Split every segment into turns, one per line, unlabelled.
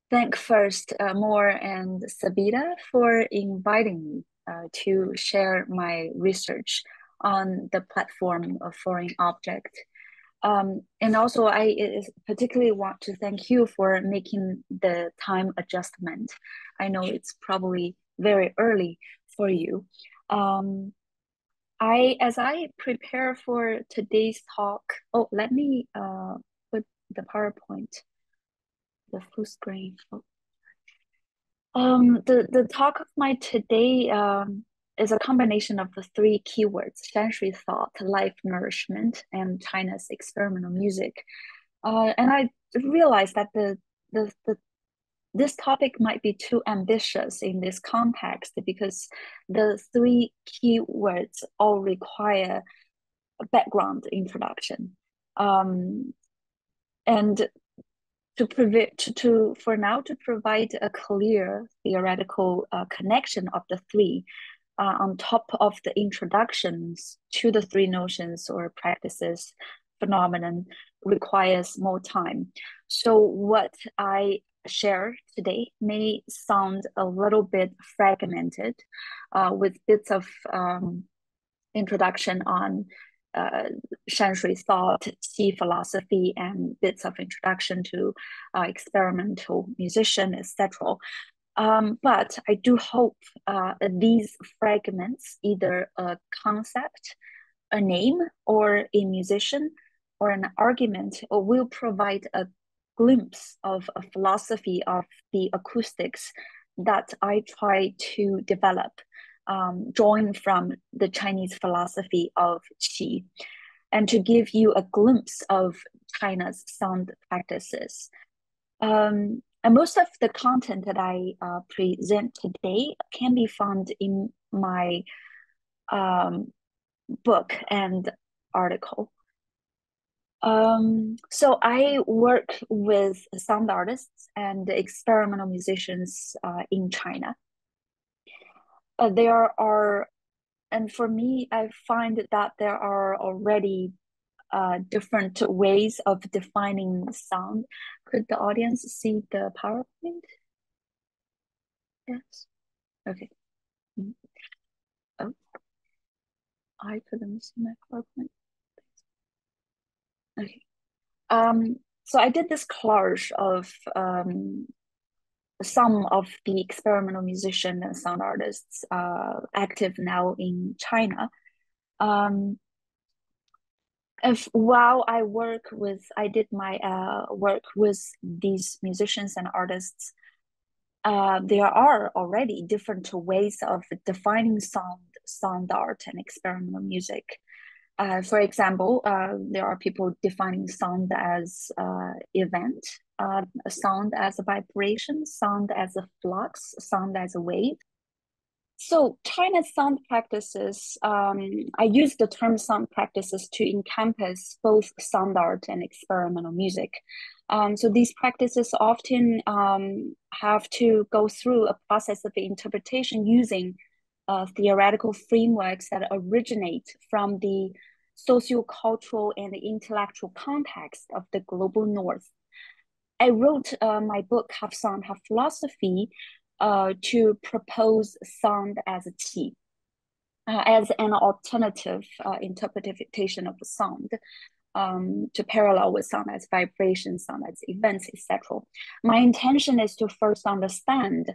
thank first Maure and Sepideh for inviting me to share my research on the platform of foreign object. And also, particularly want to thank you for making the time adjustment. I know it's probably very early for you. Um, as I prepare for today's talk, oh, let me put the PowerPoint, the full screen. Oh. The talk of my today is a combination of the three keywords: Shanshui-thought, life nourishment, and China's experimental music. And I realized that the this topic might be too ambitious in this context because the three keywords all require a background introduction. And for now to provide a clear theoretical connection of the three on top of the introductions to the three notions or practices phenomenon requires more time. So what I share today may sound a little bit fragmented with bits of introduction on Shanshui-thought, Qi philosophy, and bits of introduction to experimental musician, etc. But I do hope these fragments, either a concept, a name, or a musician, or an argument, or will provide a glimpse of a philosophy of the acoustics that I try to develop, drawing from the Chinese philosophy of Qi, and to give you a glimpse of China's sound practices. And most of the content that I present today can be found in my book and article. So I work with sound artists and experimental musicians in China. There are, and for me, I find that there are already different ways of defining sound. Could the audience see the PowerPoint? Yes. Okay. Oh, I couldn't see my PowerPoint. Okay. So I did this collage of some of the experimental musicians and sound artists active now in China. If while I did my work with these musicians and artists, there are already different ways of defining sound art, and experimental music. For example, there are people defining sound as event, sound as a vibration, sound as a flux, sound as a wave. So China's sound practices, I use the term sound practices to encompass both sound art and experimental music. So these practices often have to go through a process of interpretation using theoretical frameworks that originate from the sociocultural and intellectual context of the global north. I wrote my book, Half Sound, Half Philosophy, to propose sound as a qi, as an alternative interpretation of sound, to parallel with sound as vibration, sound as events, etc. My intention is to first understand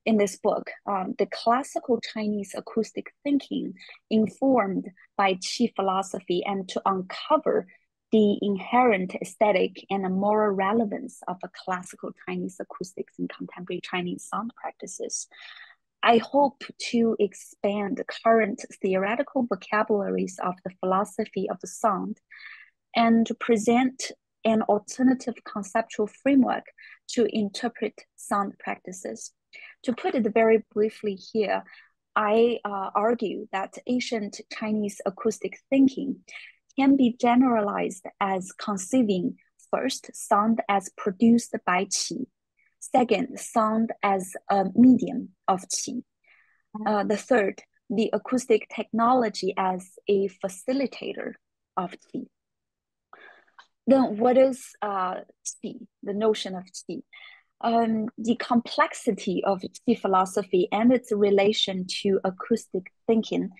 in this book the classical Chinese acoustic thinking informed by Qi philosophy, and to uncover the inherent aesthetic and moral relevance of a classical Chinese acoustics in contemporary Chinese sound practices. I hope to expand current theoretical vocabularies of the philosophy of the sound and to present an alternative conceptual framework to interpret sound practices. To put it very briefly here, I argue that ancient Chinese acoustic thinking can be generalized as conceiving first sound as produced by Qi, second, sound as a medium of Qi, the third, the acoustic technology as a facilitator of Qi. Then what is Qi, the notion of Qi? The complexity of Qi philosophy and its relation to acoustic thinking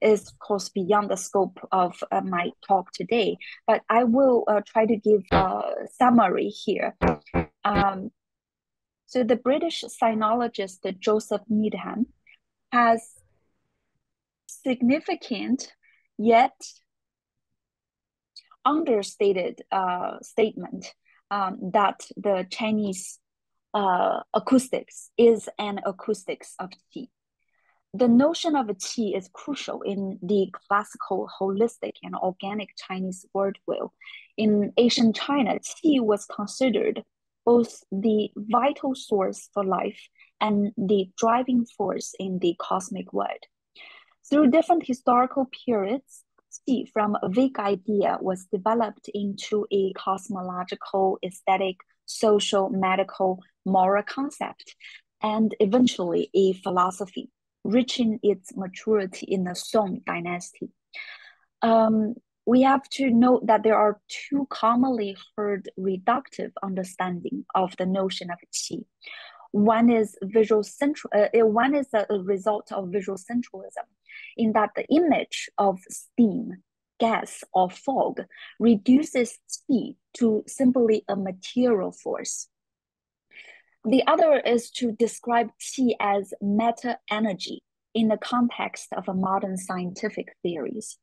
is, of course, beyond the scope of my talk today, but I will try to give a summary here. So the British sinologist Joseph Needham has significant yet understated statement that the Chinese acoustics is an acoustics of qi. The notion of qi is crucial in the classical, holistic, and organic Chinese worldview. In ancient China, qi was considered both the vital source for life and the driving force in the cosmic world. Through different historical periods, qi from a vague idea was developed into a cosmological, aesthetic, social, medical, moral concept, and eventually a philosophy, reaching its maturity in the Song dynasty. We have to note that there are two commonly heard reductive understanding of the notion of qi. One is one is a result of visual centralism, in that the image of steam, gas, or fog reduces qi to simply a material force. The other is to describe qi as meta energy in the context of modern scientific theories.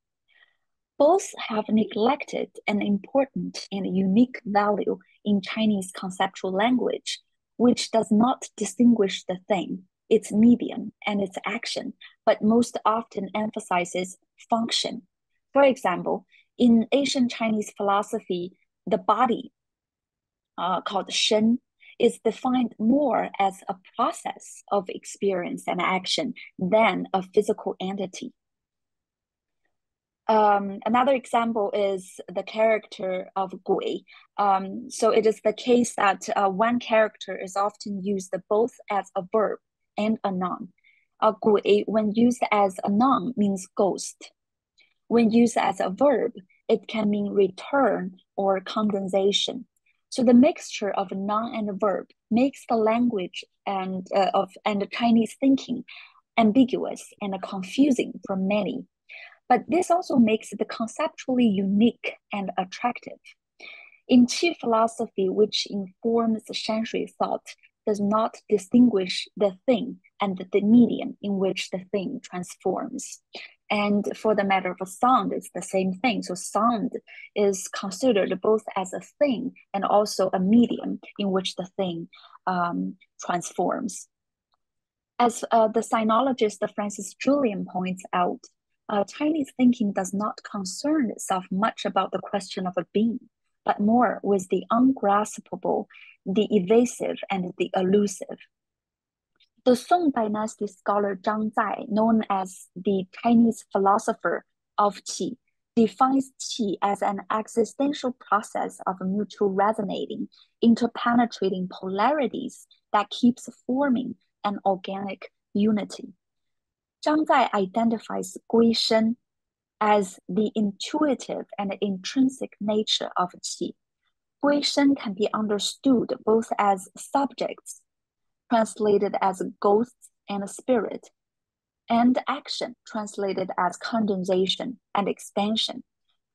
Both have neglected an important and unique value in Chinese conceptual language, which does not distinguish the thing, its medium, and its action, but most often emphasizes function. For example, in ancient Chinese philosophy, the body, called Shen, is defined more as a process of experience and action than a physical entity. Another example is the character of Gui. So it is the case that one character is often used both as a verb and a noun. Gui, when used as a noun, means ghost. When used as a verb, it can mean return or condensation. So the mixture of noun and verb makes the language and the Chinese thinking ambiguous and confusing for many. But this also makes it conceptually unique and attractive. In Qi philosophy, which informs Shanshui-thought, does not distinguish the thing and the medium in which the thing transforms. And for the matter of sound, it's the same thing. So sound is considered both as a thing and also a medium in which the thing transforms. As the sinologist Francis Julian points out, Chinese thinking does not concern itself much about the question of a being, but more with the ungraspable, the evasive, and the elusive. The Song dynasty scholar Zhuangzi, known as the Chinese philosopher of qi, defines qi as an existential process of mutual resonating, interpenetrating polarities that keeps forming an organic unity. Zhuangzi identifies Gui Shen as the intuitive and intrinsic nature of qi. Gui Shen can be understood both as subjects, translated as ghosts and spirit, and action, translated as condensation and expansion.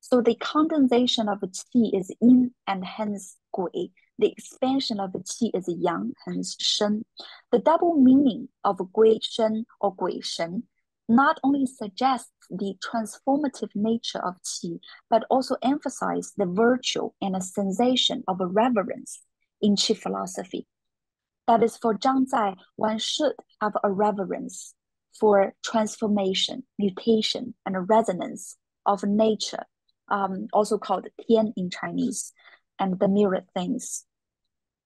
So the condensation of qi is yin and hence gui. The expansion of qi is yang, hence shen. The double meaning of gui shen or gui shen not only suggests the transformative nature of qi, but also emphasizes the virtue and a sensation of a reverence in qi philosophy. That is, for Zhuangzi, one should have a reverence for transformation, mutation, and resonance of nature, also called Tian in Chinese, and the mirrored things.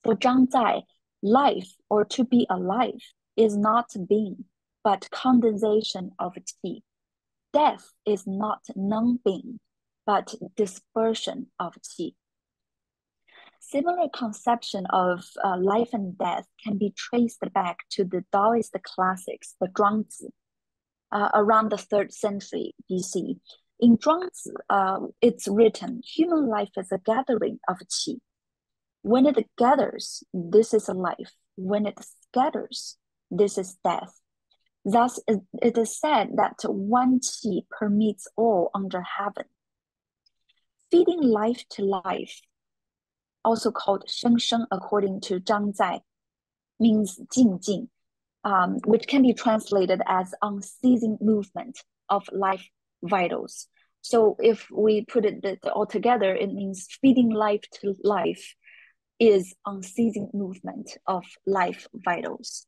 For Zhuangzi, life, or to be alive, is not being, but condensation of qi. Death is not non-being, but dispersion of qi. Similar conception of life and death can be traced back to the Daoist classics, the Zhuangzi, around the 3rd century BC. In Zhuangzi, it's written, human life is a gathering of qi. When it gathers, this is life. When it scatters, this is death. Thus, it is said that one qi permeates all under heaven. Feeding life to life, also called sheng sheng according to Zhuangzi, means jing jing, which can be translated as unceasing movement of life vitals. So if we put it all together, it means feeding life to life is unceasing movement of life vitals.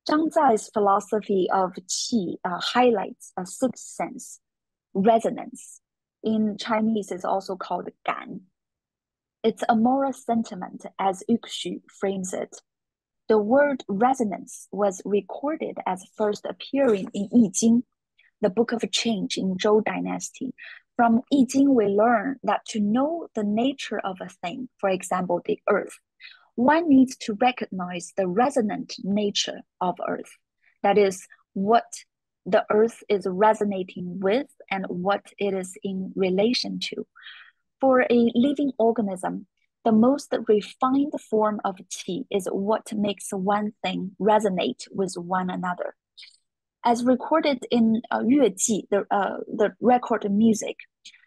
Zhangzai's philosophy of qi highlights a sixth sense, resonance. In Chinese, it's also called gan. It's a moral sentiment, as Yuxu frames it. The word resonance was recorded as first appearing in I Ching, the book of change in Zhou dynasty. From I Ching, we learn that to know the nature of a thing, for example, the earth, one needs to recognize the resonant nature of earth. That is, what the earth is resonating with and what it is in relation to. For a living organism, the most refined form of qi is what makes one thing resonate with one another. As recorded in Yueji, the record music,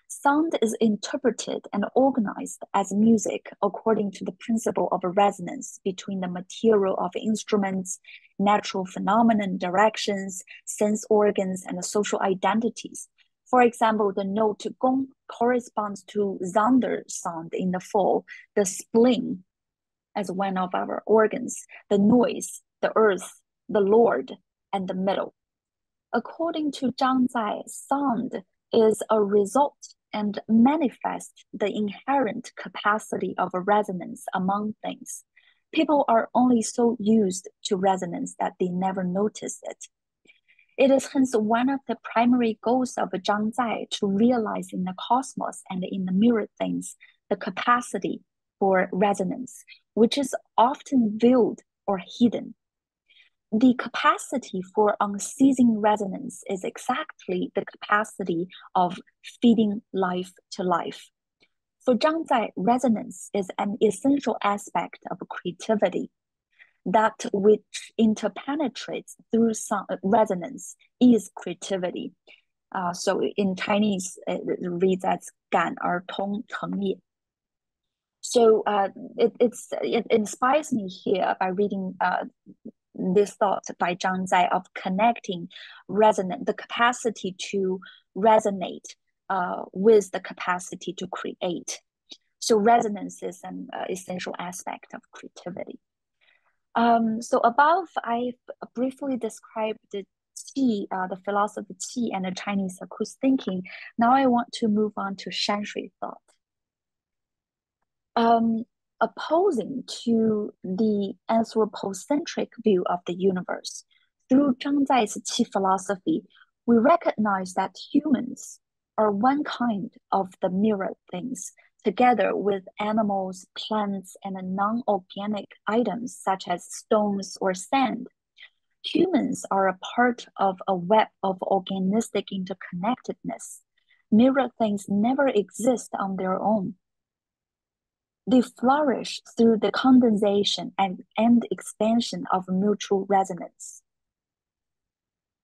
sound is interpreted and organized as music according to the principle of resonance between the material of instruments, natural phenomenon directions, sense organs, and social identities. For example, the note gong corresponds to Zander sound in the fall, the spleen as one of our organs, the noise, the earth, the Lord, and the middle. According to Zhangzi, sound is a result and manifests the inherent capacity of resonance among things. People are only so used to resonance that they never notice it. It is hence one of the primary goals of Zhangzi to realize in the cosmos and in the mirror things the capacity for resonance, which is often veiled or hidden. The capacity for unceasing resonance is exactly the capacity of feeding life to life. For Zhangzi, resonance is an essential aspect of creativity. That which interpenetrates through resonance is creativity. So in Chinese, it reads as 感而通成业. So it inspires me here by reading this thought by Zhangzi of connecting the capacity to resonate with the capacity to create. So resonance is an essential aspect of creativity. So above, I briefly described the qi, the philosophy of qi and the Chinese acoustic thinking. Now I want to move on to Shanshui-thought. Opposing to the anthropocentric view of the universe, through Zhangzi's qi philosophy, we recognize that humans are one kind of the mirror things, together with animals, plants, and non-organic items such as stones or sand. Humans are a part of a web of organistic interconnectedness. Mirror things never exist on their own. They flourish through the condensation and expansion of mutual resonance.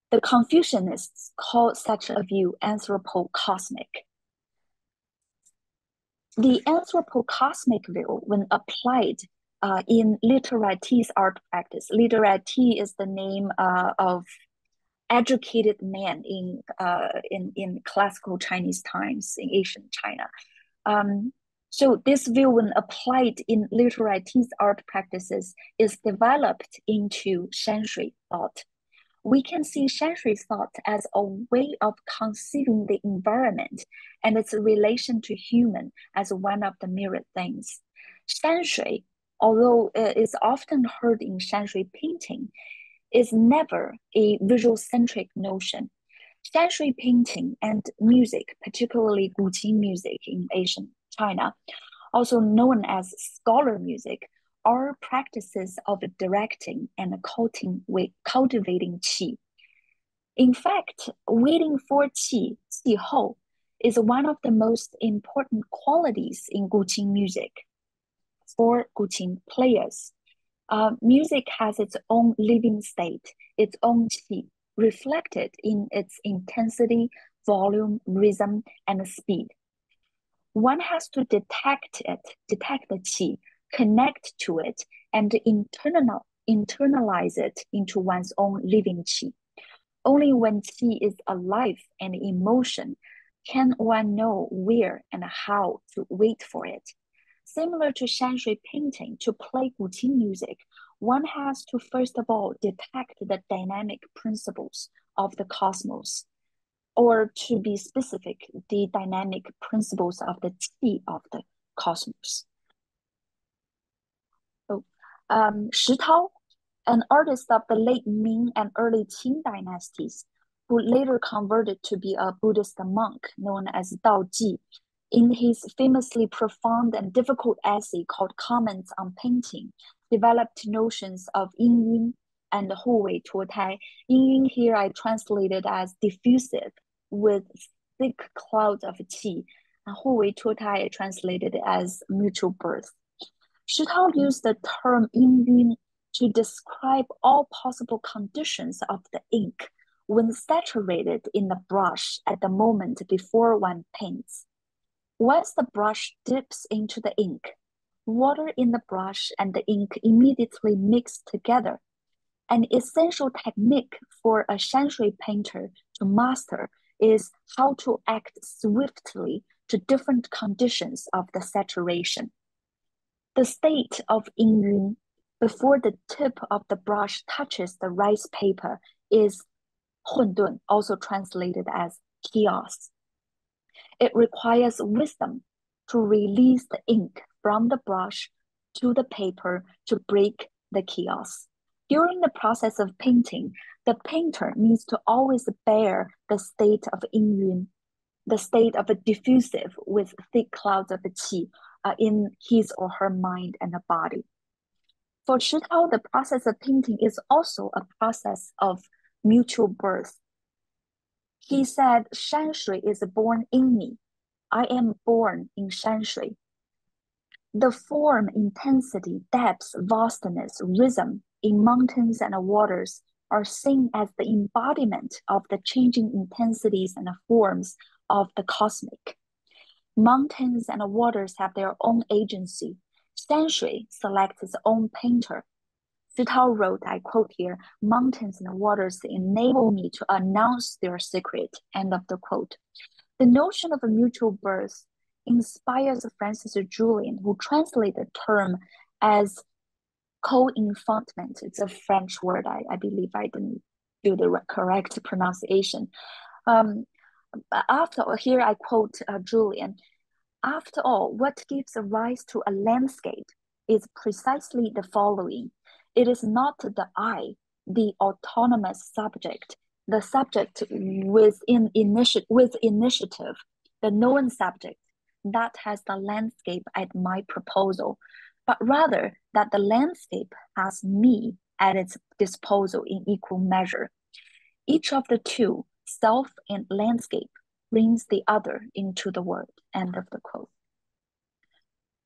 The Confucianists call such a view anthropocosmic. The anthropocosmic view, when applied in literate's art practice, literati is the name of educated man in classical Chinese times in ancient China. So this view, when applied in literate's art practices, is developed into Shanshui-thought. We can see Shanshui-thought as a way of conceiving the environment and its relation to human as one of the mirror things. Shanshui, although it is often heard in Shanshui painting, is never a visual-centric notion. Shanshui painting and music, particularly Guqin music in ancient China, also known as scholar music, are practices of directing and cultivating qi. In fact, waiting for qi, 气候, is one of the most important qualities in Guqin music. For Guqin players, music has its own living state, its own qi, reflected in its intensity, volume, rhythm, and speed. One has to detect the qi, connect to it, and internalize it into one's own living qi. Only when qi is alive and in motion can one know where and how to wait for it. Similar to Shanshui painting, to play Guqin music, one has to first of all detect the dynamic principles of the cosmos, or to be specific, the dynamic principles of the qi of the cosmos. So, Shitao, an artist of the late Ming and early Qing dynasties, who later converted to be a Buddhist monk known as Daoji, in his famously profound and difficult essay called Comments on Painting, developed notions of yin-yun and hu-wei tuotai. Yin-yun here I translated as diffusive, with thick clouds of qi, and hu-wei tuotai I translated as mutual birth. Shitao used the term yin-yun to describe all possible conditions of the ink when saturated in the brush at the moment before one paints. Once the brush dips into the ink, water in the brush and the ink immediately mix together. An essential technique for a Shanshui painter to master is how to act swiftly to different conditions of the saturation. The state of yin-yun before the tip of the brush touches the rice paper is 混沌, also translated as chaos. It requires wisdom to release the ink from the brush to the paper to break the chaos. During the process of painting, the painter needs to always bear the state of yin-yun, the state of a diffusive with thick clouds of qi in his or her mind and body. For Shitao, the process of painting is also a process of mutual birth. He said, Shanshui is born in me. I am born in Shanshui. The form, intensity, depth, vastness, rhythm in mountains and waters are seen as the embodiment of the changing intensities and forms of the cosmic. Mountains and waters have their own agency. Shanshui selects its own painter. Shitao wrote, I quote here, mountains and waters enable me to announce their secret, end of the quote. The notion of a mutual birth inspires Francis Julian, who translated the term as co-infantment. It's a French word. I believe I didn't do the correct pronunciation. Here I quote Julian, after all, what gives rise to a landscape is precisely the following. It is not the I, the autonomous subject, the subject with initiative, the known subject that has the landscape at my proposal, but rather that the landscape has me at its disposal in equal measure. Each of the two, self and landscape, brings the other into the world, end of the quote.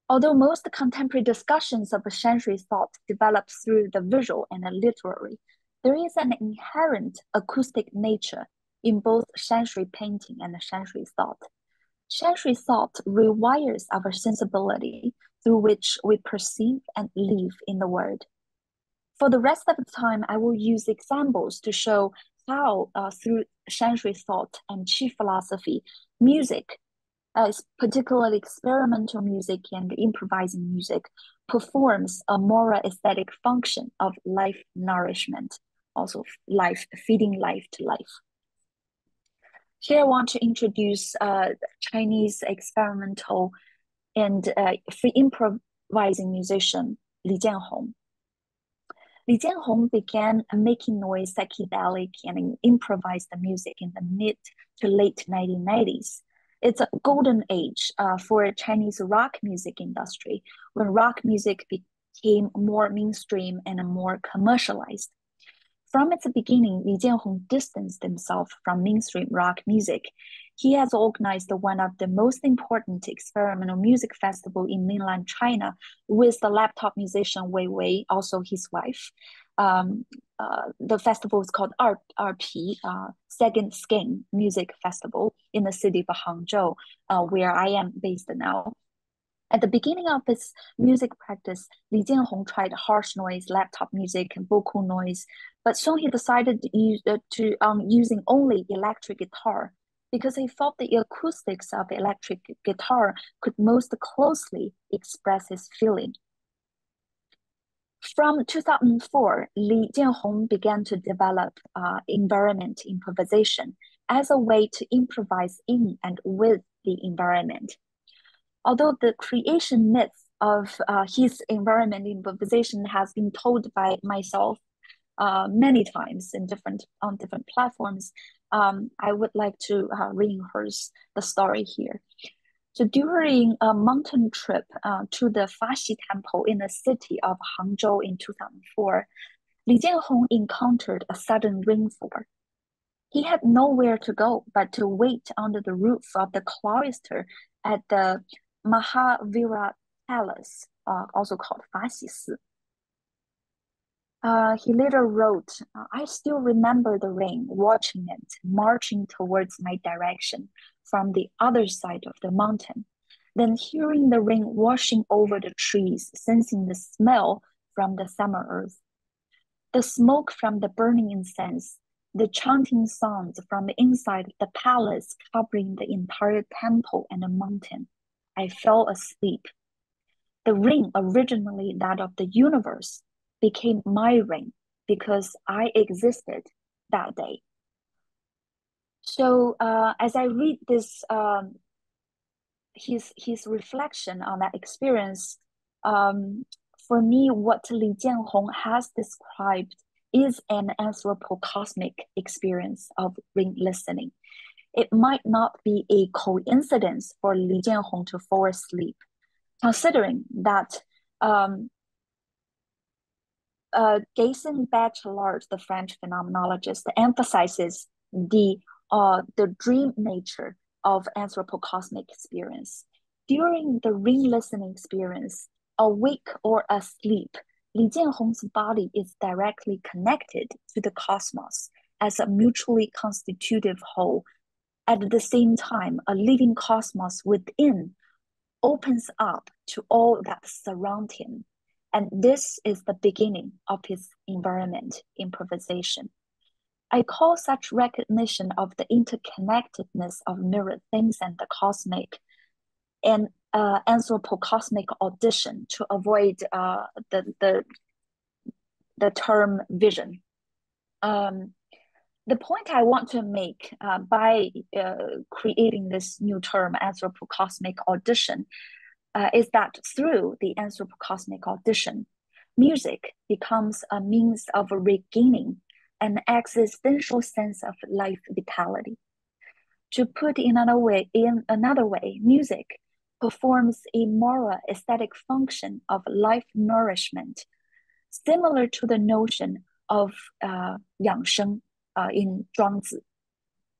Although most contemporary discussions of Shanshui-thought develop through the visual and the literary, there is an inherent acoustic nature in both Shanshui painting and Shanshui-thought. Shanshui-thought rewires our sensibility through which we perceive and live in the world. For the rest of the time, I will use examples to show how, through Shanshui-thought and Qi philosophy, music, particularly experimental music and improvising music, performs a more aesthetic function of life nourishment, also life, feeding life to life. Here I want to introduce Chinese experimental and free improvising musician Li Jianhong. Li Jianhong began making noise, psychedelic, and improvised music in the mid to late 1990s. It's a golden age for Chinese rock music industry, when rock music became more mainstream and more commercialized. From its beginning, Li Jianhong distanced himself from mainstream rock music. He has organized one of the most important experimental music festival in mainland China with the laptop musician Wei Wei, also his wife. The festival is called RP, Second Skin Music Festival in the city of Hangzhou, where I am based now. At the beginning of his music practice, Li Jianhong tried harsh noise, laptop music, and vocal noise, but soon he decided using only electric guitar because he felt the acoustics of electric guitar could most closely express his feeling. From 2004, Li Jianhong began to develop environment improvisation as a way to improvise in and with the environment. Although the creation myth of his environment improvisation has been told by myself many times on different platforms, I would like to rehearse the story here. So during a mountain trip to the Faxi Temple in the city of Hangzhou in 2004, Li Jianhong encountered a sudden rainfall. He had nowhere to go but to wait under the roof of the cloister at the Mahavira Palace, also called Faxi. He later wrote, I still remember the rain, watching it, marching towards my direction from the other side of the mountain, then hearing the rain washing over the trees, sensing the smell from the summer earth, the smoke from the burning incense, the chanting sounds from the inside of the palace covering the entire temple and the mountain. I fell asleep. The rain, originally that of the universe, became my rain because I existed that day. So as I read this, his reflection on that experience, for me, what Li Jianhong has described is an anthropocosmic experience of rain listening. It might not be a coincidence for Li Jianhong to fall asleep, considering that Gaston Bachelard, the French phenomenologist, emphasizes the dream nature of anthropocosmic experience. During the rain listening experience, awake or asleep, Li Jianhong's body is directly connected to the cosmos as a mutually constitutive whole. At the same time, a living cosmos within opens up to all that surround him. And this is the beginning of his environment improvisation. I call such recognition of the interconnectedness of mirrored things and the cosmic an anthropocosmic audition to avoid the term vision. The point I want to make by creating this new term, anthropocosmic audition, is that through the anthropocosmic audition, music becomes a means of regaining an existential sense of life vitality. To put in another way, music performs a moral aesthetic function of life nourishment, similar to the notion of 养生 in Zhuangzi,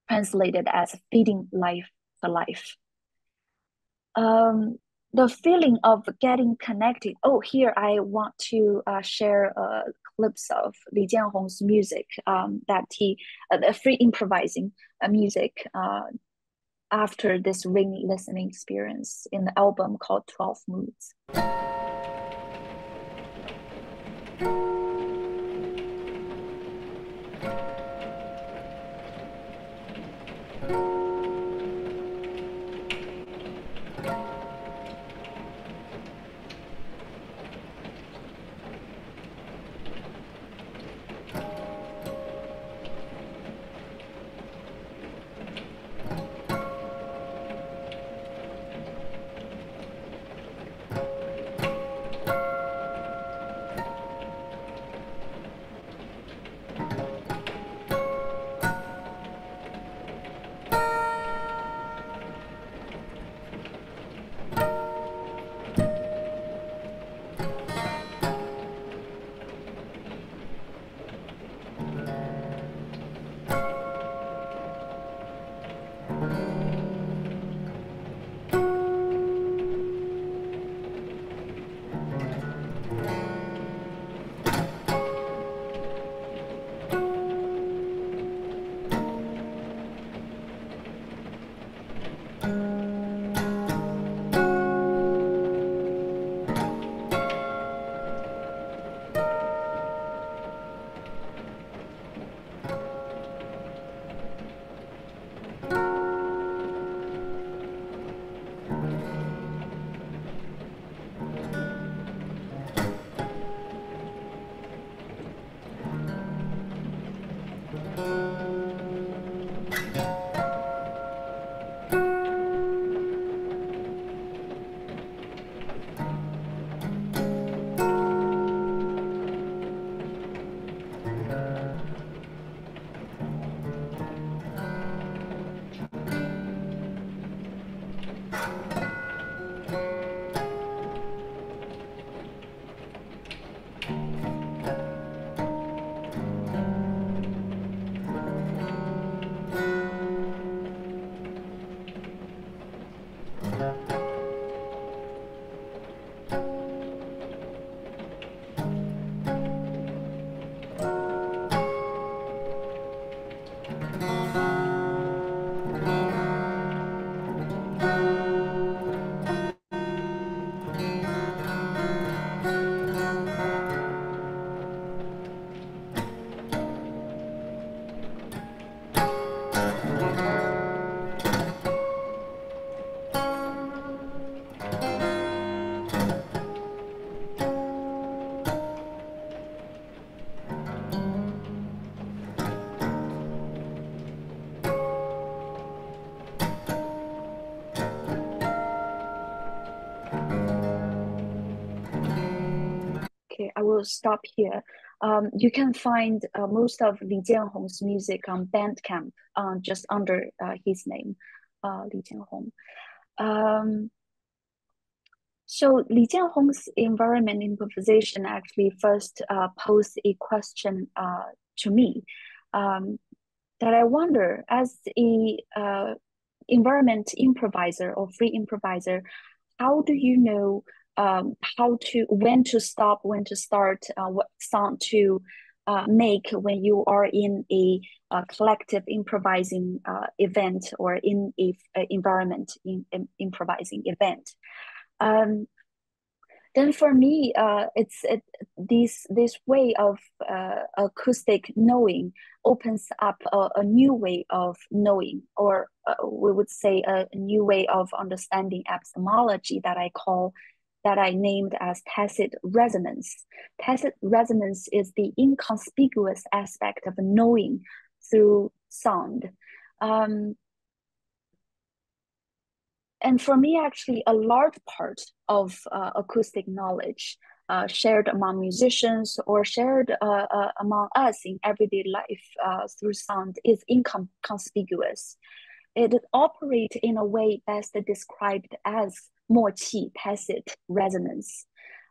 translated as feeding life to life. The feeling of getting connected. Oh, here I want to share clips of Li Jianhong's music that he, the free improvising music after this rain listening experience in the album called 12 Moods. will stop here. You can find most of Li Jianhong's music on Bandcamp, just under his name, Li Jianhong. So Li Jianhong's environment improvisation actually first posed a question to me, that I wonder, as a environment improviser or free improviser, how do you know when to stop, when to start, what sound to make when you are in a collective improvising event, or in a environment in improvising event? Then for me, this way of acoustic knowing opens up a new way of knowing, or we would say a new way of understanding epistemology that I named as tacit resonance. Tacit resonance is the inconspicuous aspect of knowing through sound. And for me, actually, a large part of acoustic knowledge shared among musicians, or shared among us in everyday life through sound, is inconspicuous. It operates in a way best described as 默契, tacit resonance.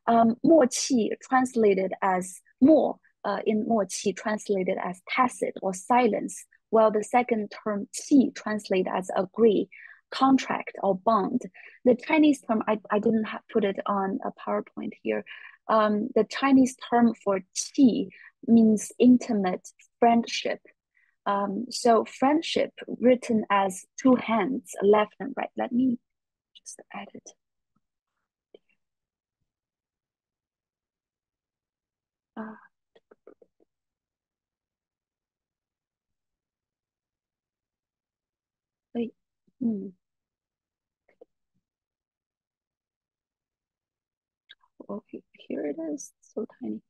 默契 translated as 默, in 默契 translated as tacit or silence, while the second term 契 translated as agree, contract or bond. The Chinese term, I didn't put it on a PowerPoint here. The Chinese term for qi means intimate friendship. So friendship written as two hands, left and right. Let me just add it. Wait. Okay, here it is, so tiny.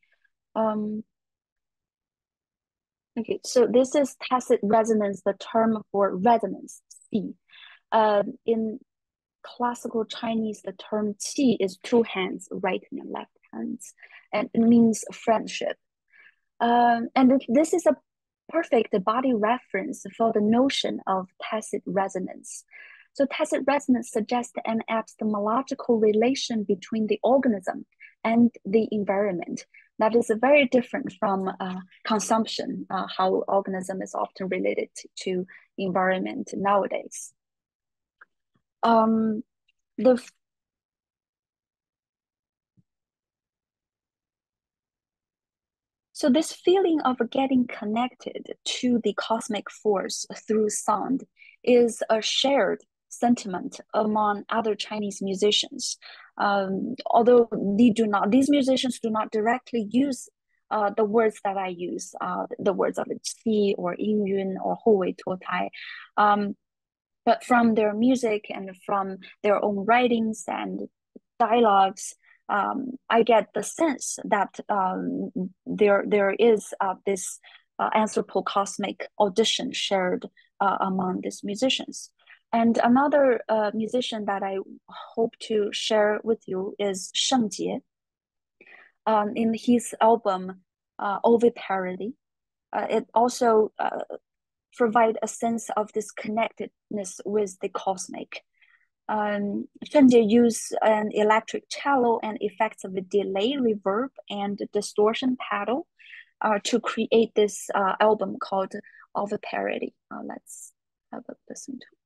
Okay, so this is tacit resonance, the term for resonance, qi. In classical Chinese, the term qi is two hands, right and left hands, and it means friendship. And this is a perfect body reference for the notion of tacit resonance. So tacit resonance suggests an epistemological relation between the organism and the environment that is very different from consumption, how organism is often related to environment nowadays. So this feeling of getting connected to the cosmic force through sound is a shared sentiment among other Chinese musicians. Although these musicians do not directly use the words that I use, the words of qi or yingyun or houwei tuotai. But from their music and from their own writings and dialogues, I get the sense that there is this anthropocosmic audition shared among these musicians. And another musician that I hope to share with you is Sheng. In his album Oviparity, it also provide a sense of this connectedness with the cosmic. Sheng used an electric cello and effects of a delay, reverb, and distortion pedal to create this album called Oviparity. Let's have a listen to it.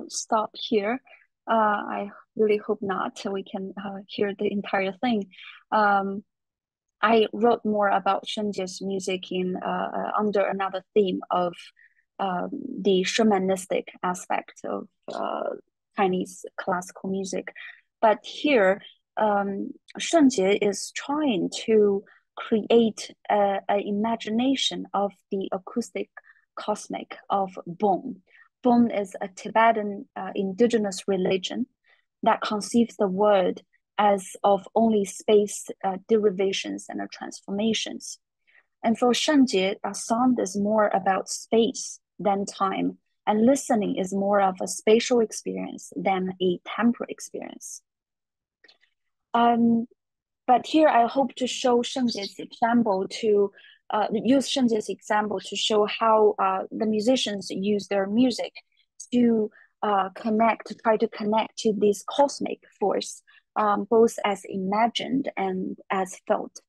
stop here. I really hope not. We can hear the entire thing. I wrote more about Shenjie's music in under another theme of the shamanistic aspect of Chinese classical music. But here, Shenjie is trying to create an imagination of the acoustic cosmic of Bon. Bon is a Tibetan indigenous religion that conceives the world as of only space derivations and transformations. And for Shenjie, sound is more about space than time, and listening is more of a spatial experience than a temporal experience. But here I hope to show Shenjie's example to use Shenjie's example to show how the musicians use their music to try to connect to this cosmic force, both as imagined and as felt.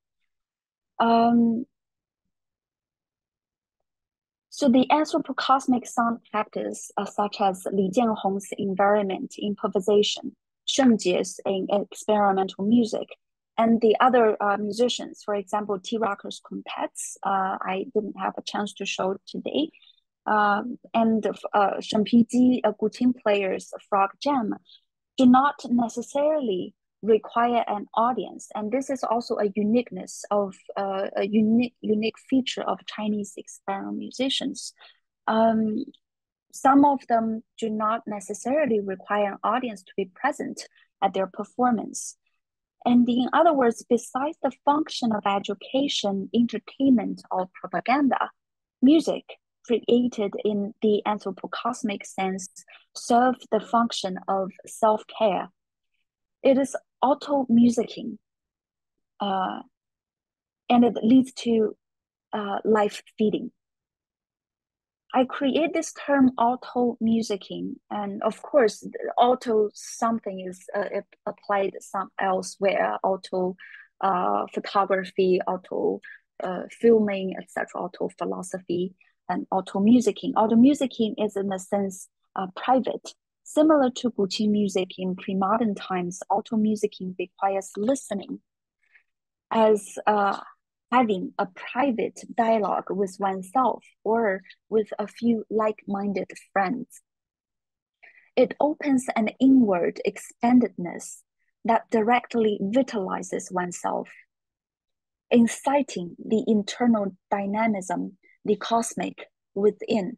So the anthropocosmic sound practice, such as Li Jianhong's environment improvisation, Shenjie's in experimental music, and the other musicians, for example, T-Rocker's quintets, I didn't have a chance to show today, and Sepideh Guqin players' frog jam, do not necessarily require an audience, and this is also a uniqueness of a unique feature of Chinese experimental musicians. Some of them do not necessarily require an audience to be present at their performance. And in other words, besides the function of education, entertainment, or propaganda, music created in the anthropocosmic sense serve the function of self-care. It is auto-musicking, and it leads to life feeding. I create this term auto-musicking, and of course, auto something is applied some elsewhere, auto photography, auto filming, etc., auto philosophy, and auto-musicking. Auto-musicking is in a sense private. Similar to Guqin music in pre-modern times, auto-musicking requires listening as having a private dialogue with oneself or with a few like-minded friends. It opens an inward expandedness that directly vitalizes oneself, inciting the internal dynamism, the cosmic within.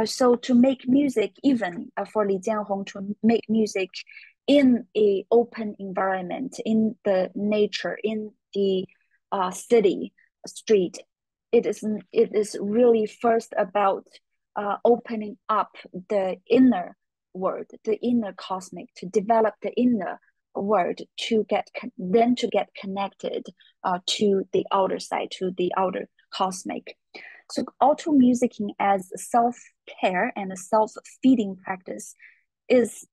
So to make music, even for Li Jianhong, to make music in an open environment, in the nature, in the city, street, it is really first about opening up the inner world, the inner cosmic, to develop the inner world, to get connected to the outer side, to the outer cosmic. So auto-musicking as self-care and a self-feeding practice is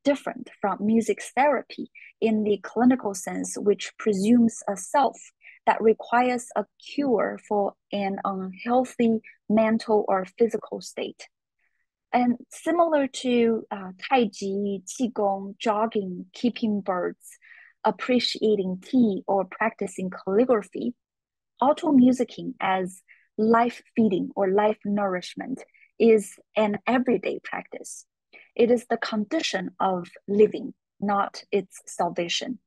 different from music therapy in the clinical sense, which presumes a self that requires a cure for an unhealthy mental or physical state. And similar to Tai Chi, Qigong, jogging, keeping birds, appreciating tea, or practicing calligraphy, auto-musicking as life feeding or life nourishment is an everyday practice. It is the condition of living, not its salvation.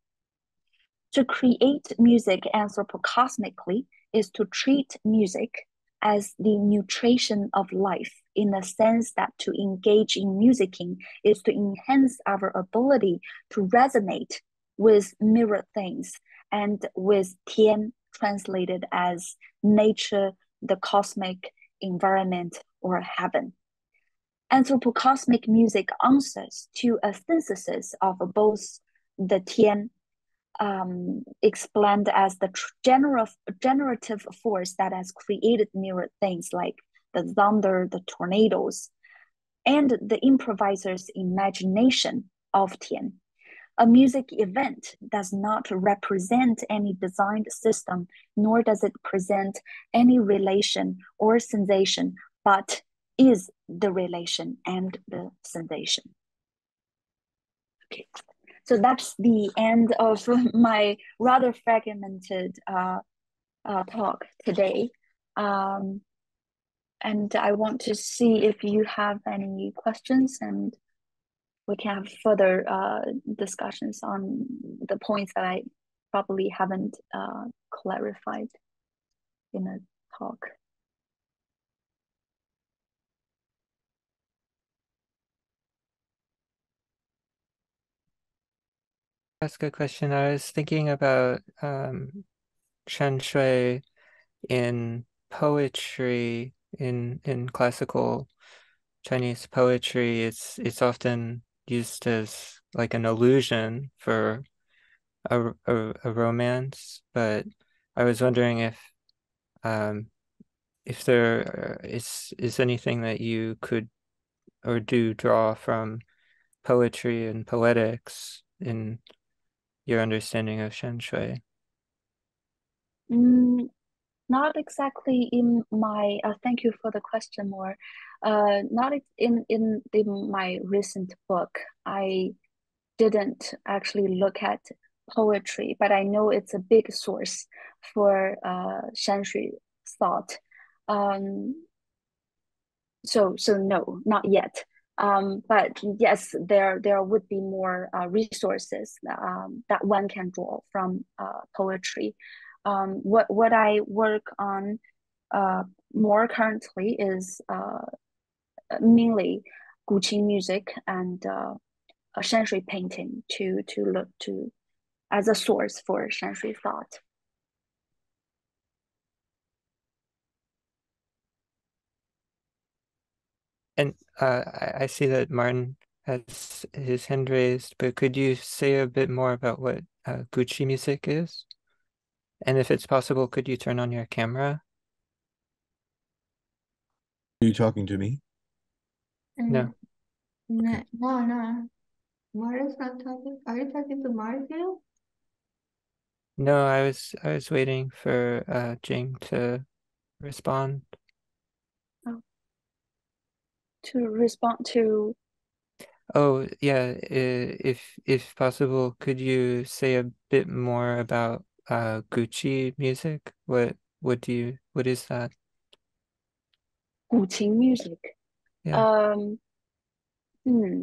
To create music anthropocosmically is to treat music as the nutrition of life, in the sense that to engage in musicking is to enhance our ability to resonate with mirror things and with Tian, translated as nature, the cosmic environment, or heaven. Anthropocosmic music answers to a synthesis of both the Tian, explained as the generative force that has created mirror things like the thunder, the tornadoes, and the improviser's imagination of Tian. A music event does not represent any designed system, nor does it present any relation or sensation, but is the relation and the sensation. Okay, so that's the end of my rather fragmented talk today. And I want to see if you have any questions, and we can have further discussions on the points that I probably haven't clarified in a talk.
Ask a question. I was thinking about Shanshui in poetry, in classical Chinese poetry. It's often used as like an illusion for a romance, but I was wondering if there is anything that you could or do draw from poetry and poetics in your understanding of Shanshui.
Not exactly in my, thank you for the question, Maure. Not in my recent book. I didn't actually look at poetry, but I know it's a big source for Shanshui-thought. So no, not yet. But yes, there would be more resources that one can draw from poetry. What I work on more currently is mainly Guqin music and Shanshui painting to look to as a source for Shanshui-thought.
And I see that Martin has his hand raised, but could you say a bit more about what Gucci music is? And if it's possible, could you turn on your camera?
Are you talking to me?
No.
No, no. Maure's not talking. Are you talking to Maure too?
No, I was waiting for Jing to respond.
Oh. To respond to.
Oh, yeah, if possible, could you say a bit more about Gucci music? What is that?
Guqin music.
Yeah.
Um, hmm,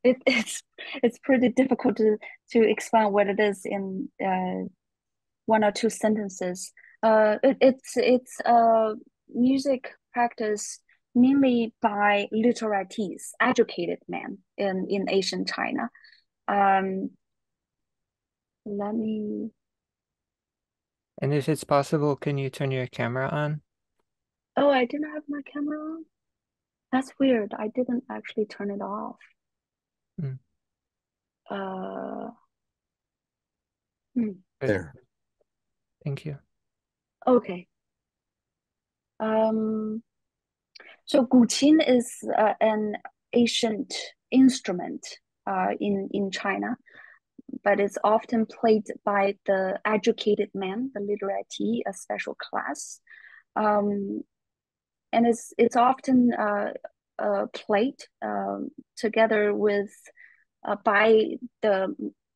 it's pretty difficult to explain what it is in one or two sentences. It's music practice mainly by literates, educated men in ancient China. Um, let me.
And if it's possible, can you turn your camera on?
Oh, I didn't have my camera on. That's weird. I didn't actually turn it off.
Mm.
Uh,
There.
Thank you.
okay. So guqin is an ancient instrument in China, but it's often played by the educated man, the literati, a special class. And it's often played together with by the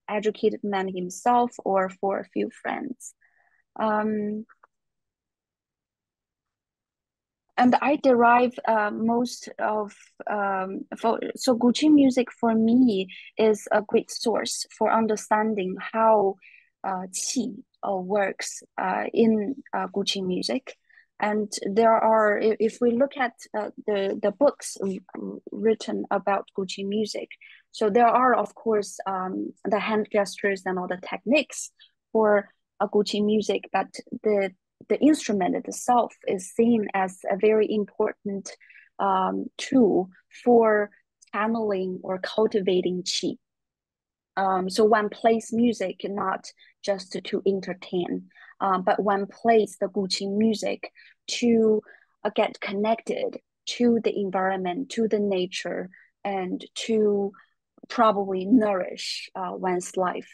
educated man himself or for a few friends. And I derive most of so Gucci music for me is a great source for understanding how qi works in Gucci music. And there are, if we look at the books written about Gucci music, so there are of course the hand gestures and all the techniques for Gucci music, but the instrument itself is seen as a very important tool for channeling or cultivating qi. So one plays music not just to entertain, but one plays the Guqin music to get connected to the environment, to the nature, and to probably nourish one's life.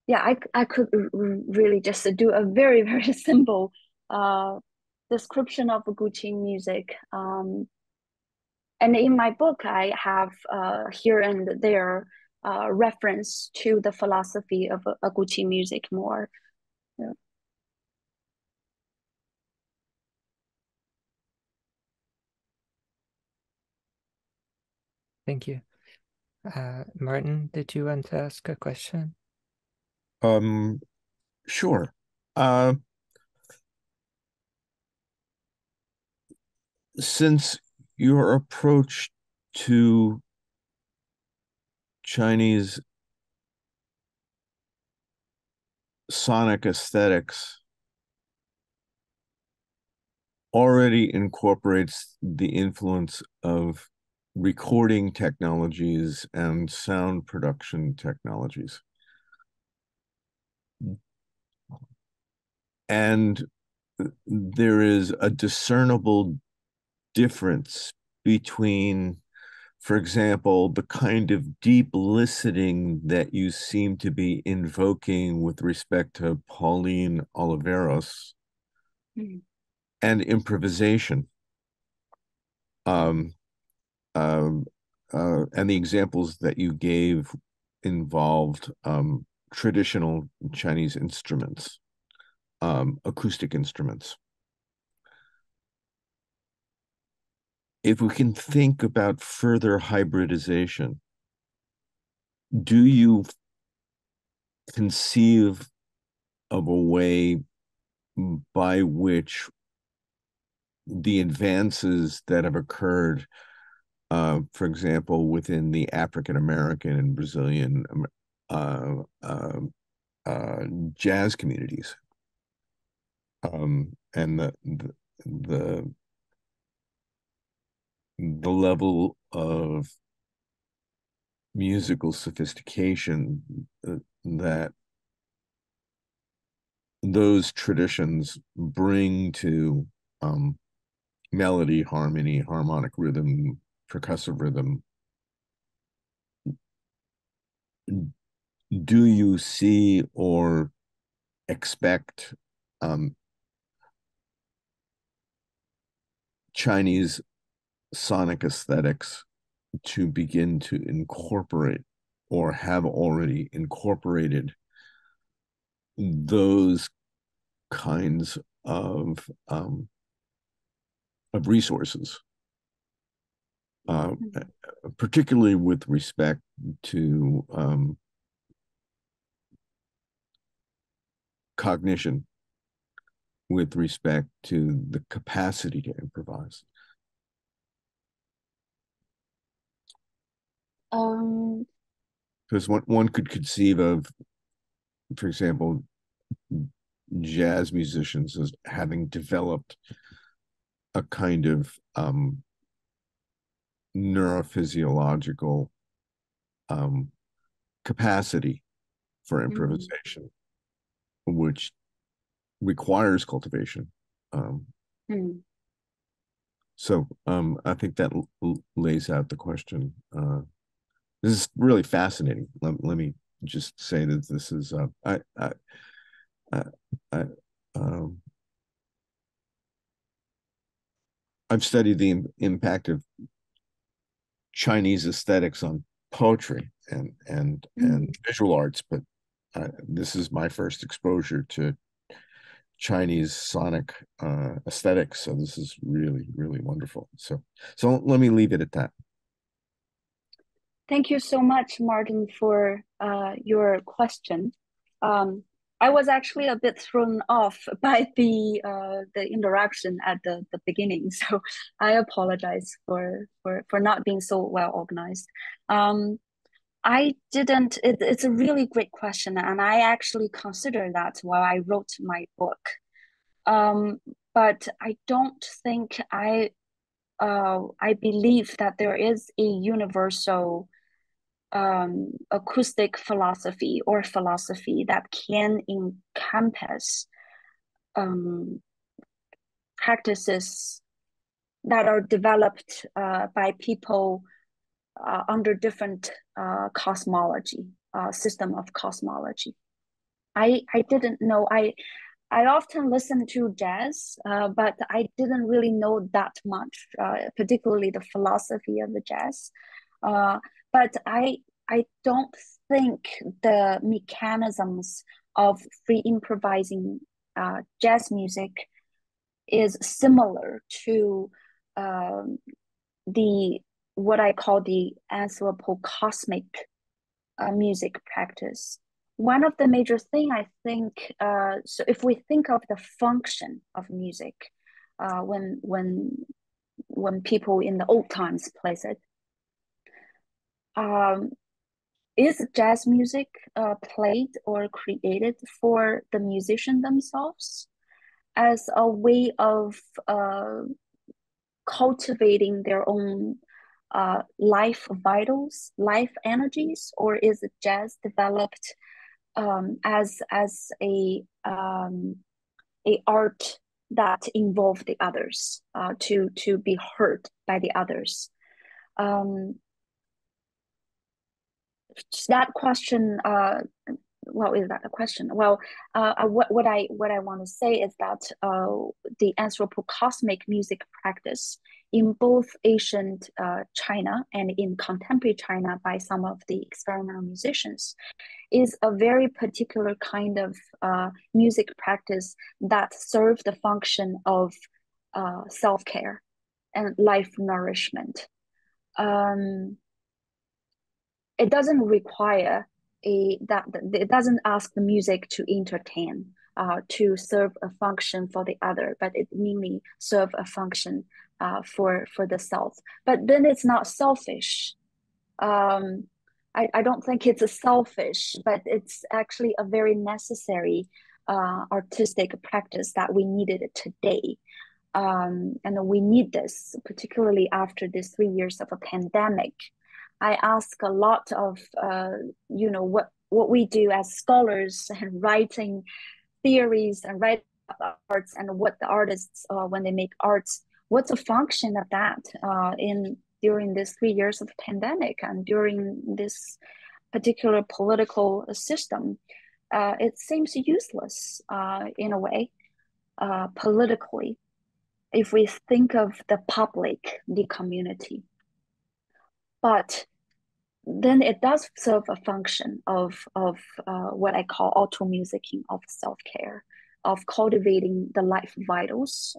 Yeah, I could really just do a very, very simple description of Guqin music. And in my book, I have here and there reference to the philosophy of Guqin music more. Yeah.
Thank you. Martin, did you want to ask a question?
Sure. Since your approach to Chinese sonic aesthetics already incorporates the influence of recording technologies and sound production technologies, and there is a discernible difference between, for example, the kind of deep listening that you seem to be invoking with respect to Pauline Oliveros and improvisation. And the examples that you gave involved traditional Chinese instruments, acoustic instruments. If we can think about further hybridization, do you conceive of a way by which the advances that have occurred, for example, within the African American and Brazilian jazz communities, and the level of musical sophistication that those traditions bring to melody, harmony, harmonic rhythm, percussive rhythm. Do you see or expect Chinese sonic aesthetics to begin to incorporate or have already incorporated those kinds of resources, particularly with respect to cognition, with respect to the capacity to improvise? Because one could conceive of, for example, jazz musicians as having developed a kind of neurophysiological capacity for improvisation, which requires cultivation. So I think that lays out the question. This is really fascinating. Let me just say that this is I've studied the impact of Chinese aesthetics on poetry and visual arts, but this is my first exposure to Chinese sonic aesthetics. So this is really, really wonderful. So let me leave it at that.
Thank you so much, Martin, for your question. I was actually a bit thrown off by the interaction at the beginning, so I apologize for not being so well organized. I didn't. It's a really great question, and I actually considered that while I wrote my book. But I don't think I believe that there is a universal acoustic philosophy or philosophy that can encompass practices that are developed by people under different cosmology, system of cosmology. I didn't know. I often listen to jazz, but I didn't really know that much, particularly the philosophy of the jazz. But I don't think the mechanisms of free improvising jazz music is similar to the what I call the anthropocosmic music practice. One of the major thing I think, so if we think of the function of music, when people in the old times plays it, is jazz music played or created for the musician themselves as a way of cultivating their own life vitals, life energies, or is jazz developed as a art that involve the others to be heard by the others? That question, well, is that a question? Well, what I want to say is that the anthropocosmic music practice in both ancient China and in contemporary China by some of the experimental musicians is a very particular kind of music practice that serves the function of self-care and life nourishment. It doesn't require it doesn't ask the music to entertain, to serve a function for the other, but it mainly serve a function for the self. But then it's not selfish. I don't think it's a selfish, but it's actually a very necessary artistic practice that we needed today. And we need this, particularly after this 3 years of a pandemic. I ask a lot of, what we do as scholars and writing theories and writing arts, and what the artists, when they make arts, what's the function of that during this 3 years of pandemic and during this particular political system? It seems useless in a way, politically, if we think of the public, the community. But then it does serve a function of what I call auto-musicking, of self-care, of cultivating the life vitals,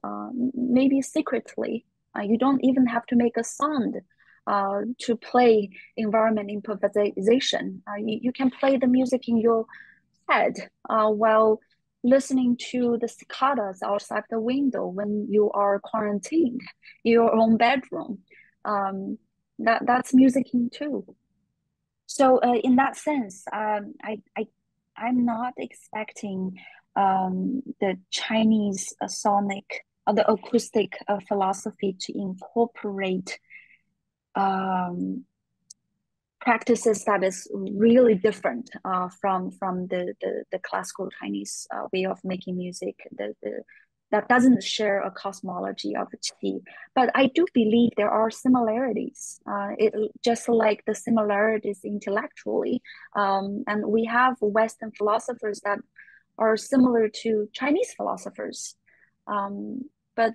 maybe secretly. You don't even have to make a sound to play environment improvisation. You can play the music in your head while listening to the cicadas outside the window when you are quarantined in your own bedroom. That's musicking too. So in that sense, I'm not expecting the Chinese sonic or the acoustic philosophy to incorporate practices that is really different from the classical Chinese way of making music. That doesn't share a cosmology of qi, but I do believe there are similarities. It just like the similarities intellectually, and we have Western philosophers that are similar to Chinese philosophers, but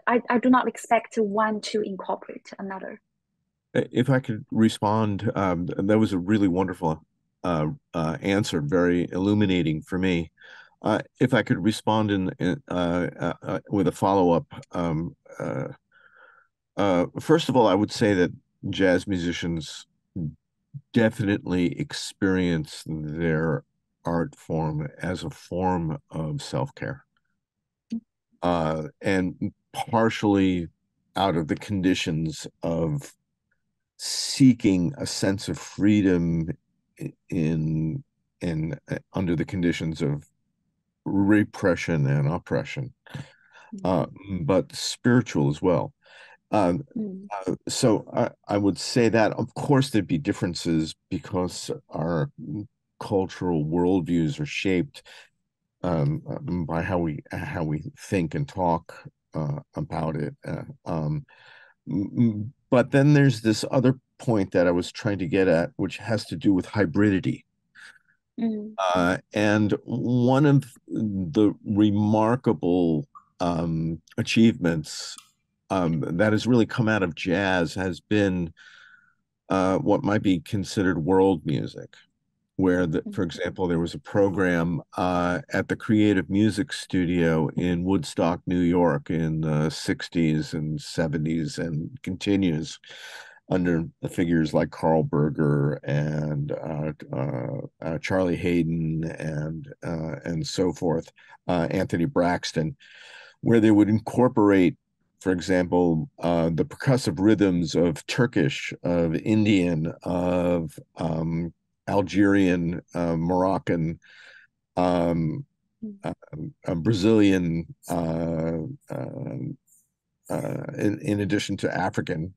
I do not expect one to incorporate another.
If I could respond, that was a really wonderful answer, very illuminating for me. If I could respond with a follow-up, first of all, I would say that jazz musicians definitely experience their art form as a form of self-care, and partially out of the conditions of seeking a sense of freedom in under the conditions of repression and oppression, but spiritual as well. So I would say that, of course, there'd be differences because our cultural worldviews are shaped by how we think and talk about it. But then there's this other point that I was trying to get at, which has to do with hybridity. And one of the remarkable achievements that has really come out of jazz has been what might be considered world music, where, for example, there was a program at the Creative Music Studio in Woodstock, New York in the 60s and 70s and continues under the figures like Carl Berger and Charlie Hayden and so forth, Anthony Braxton, where they would incorporate, for example, the percussive rhythms of Turkish, of Indian, of Algerian, Moroccan, Brazilian, in addition to African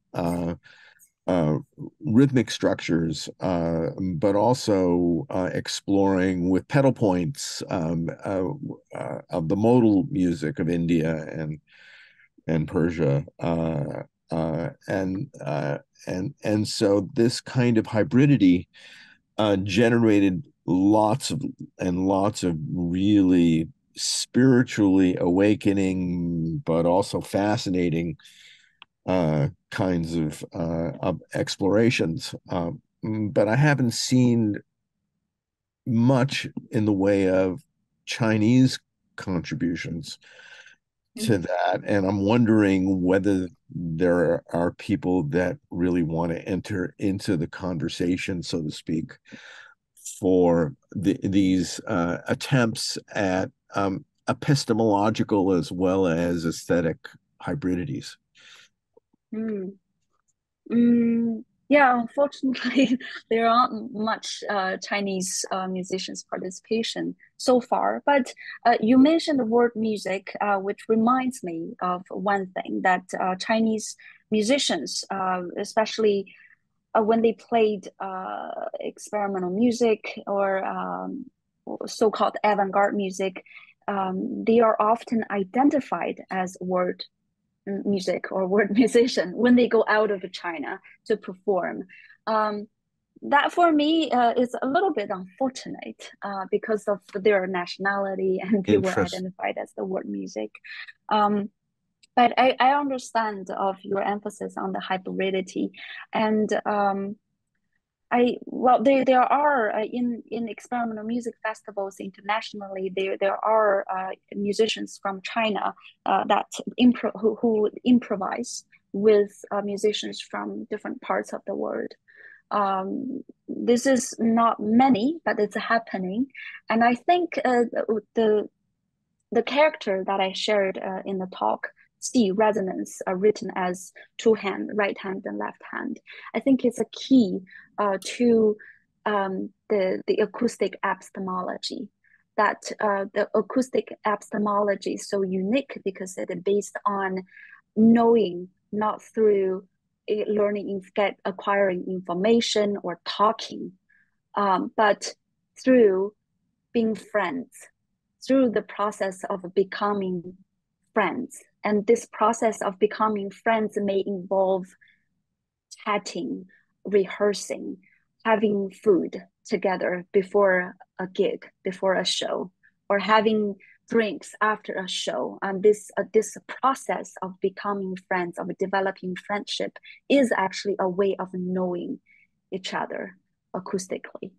rhythmic structures, but also exploring with pedal points of the modal music of India and Persia, and so this kind of hybridity generated lots of really spiritually awakening, but also fascinating kinds of explorations. But I haven't seen much in the way of Chinese contributions to that. And I'm wondering whether there are people that really want to enter into the conversation, so to speak, for these attempts at epistemological as well as aesthetic hybridities.
Yeah, unfortunately, there aren't much Chinese musicians' participation so far. But you mentioned the word music, which reminds me of one thing that Chinese musicians, especially when they played experimental music or so-called avant-garde music, they are often identified as word music or word musician when they go out of China to perform. That for me is a little bit unfortunate because of their nationality, and they were identified as the word music. But I understand of your emphasis on the hybridity, and there are in experimental music festivals internationally. There are musicians from China who improvise with musicians from different parts of the world. This is not many, but it's happening, and I think the character that I shared in the talk, C resonance, written as two hand, right hand and left hand, I think it's a key to the acoustic epistemology. That the acoustic epistemology is so unique because it is based on knowing, not through learning, acquiring information or talking, but through being friends, through the process of becoming friends. And this process of becoming friends may involve chatting, rehearsing, having food together before a gig, before a show, or having drinks after a show. And this process of becoming friends, of developing friendship, is actually a way of knowing each other acoustically.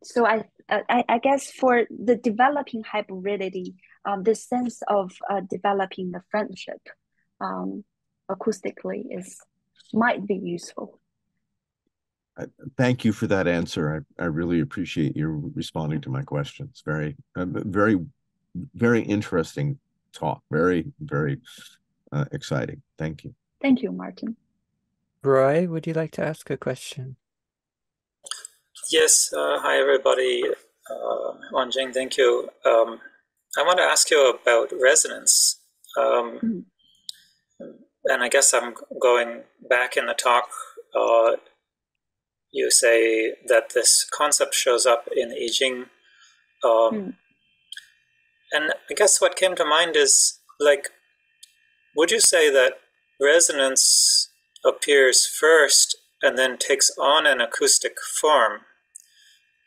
So I guess for the developing hybridity, this sense of developing the friendship acoustically might be useful.
Thank you for that answer. I really appreciate you responding to my questions. Very, very interesting talk. Very, very exciting. Thank you.
Thank you, Martin.
Roy, would you like to ask a question?
Yes. Hi, everybody. Wang Jing, thank you. I want to ask you about resonance. And I guess I'm going back in the talk. You say that this concept shows up in I Ching. And I guess what came to mind is, like, would you say that resonance appears first and then takes on an acoustic form?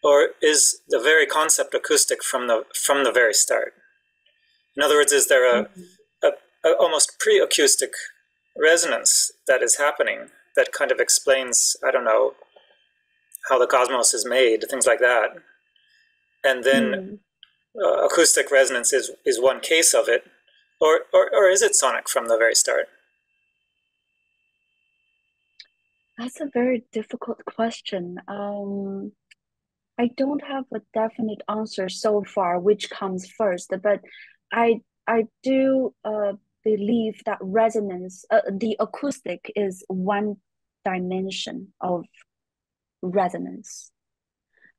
or is the very concept acoustic from the very start? In other words, is there a almost pre-acoustic resonance that is happening that kind of explains, I don't know, how the cosmos is made, things like that, and then acoustic resonance is one case of it, or is it sonic from the very start?
That's a very difficult question. I don't have a definite answer so far, which comes first, but I do believe that resonance, the acoustic is one dimension of resonance.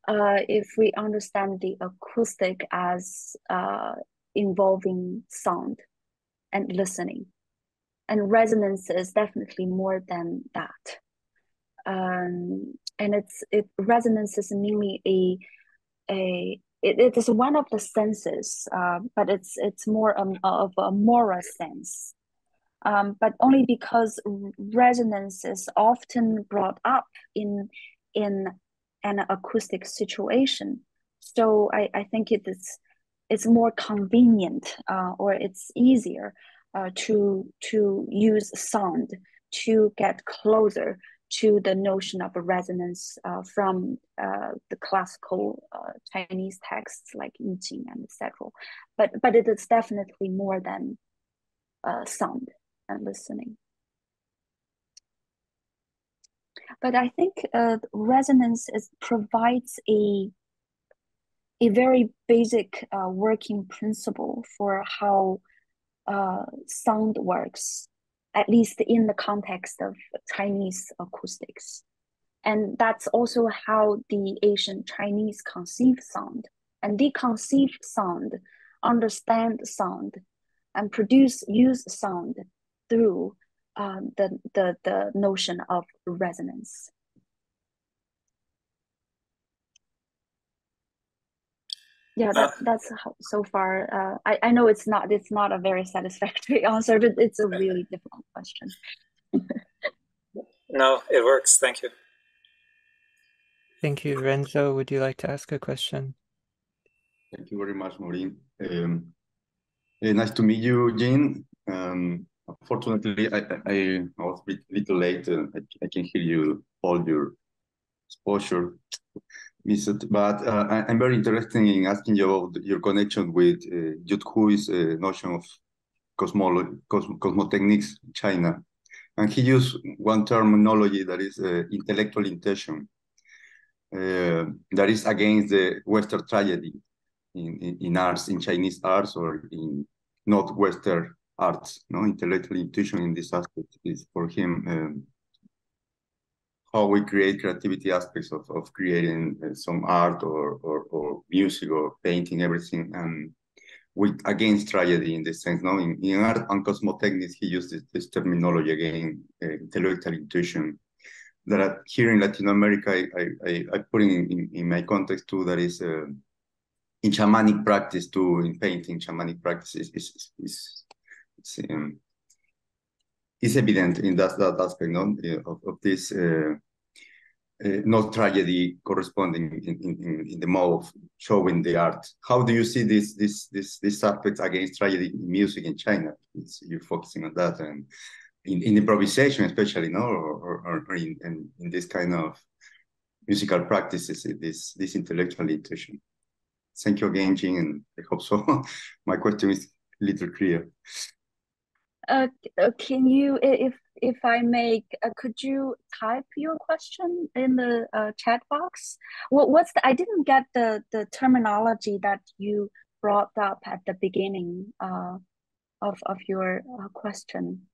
If we understand the acoustic as involving sound and listening, and resonance is definitely more than that. And resonance is mainly it is one of the senses, but it's more of a moral sense. But only because resonance is often brought up in an acoustic situation. So I think it's more convenient, or it's easier to use sound to get closer to the notion of a resonance from the classical Chinese texts like I Ching and etc. But it is definitely more than sound and listening. But I think resonance provides a very basic working principle for how sound works, at least in the context of Chinese acoustics. And that's also how the ancient Chinese conceive sound. And they conceive sound, understand sound, and use sound through the notion of resonance. Yeah, that's how, so far. I know it's not a very satisfactory answer, but it's a really difficult question.
No, it works. Thank you.
Thank you. Renzo, would you like to ask a question?
Thank you very much, Maure. Nice to meet you, Jing. Unfortunately, I was a little late. I can hear you all your exposure. But I'm very interested in asking you about your connection with Yudhui's notion of cosmotechnics in China. And he used one terminology that is intellectual intention, that is against the Western tragedy in arts, in Chinese arts, or in not Western arts. No, intellectual intuition in this aspect is for him how we create creativity aspects of creating some art or music or painting, everything, and with against tragedy in this sense. No, in art and cosmotechnics, he used this terminology again, intellectual intuition. That here in Latin America, I put in my context too. That is in shamanic practice too, in painting, shamanic practice is evident in that aspect, no, of this not tragedy corresponding in the mode of showing the art. How do you see this aspect against tragedy in music in China? You're focusing on that, and in improvisation especially, no, or in this kind of musical practices, this intellectual intuition. Thank you again, Jing, and I hope so. My question is a little clear.
Can you, if I may, could you type your question in the chat box? I didn't get the terminology that you brought up at the beginning of your question.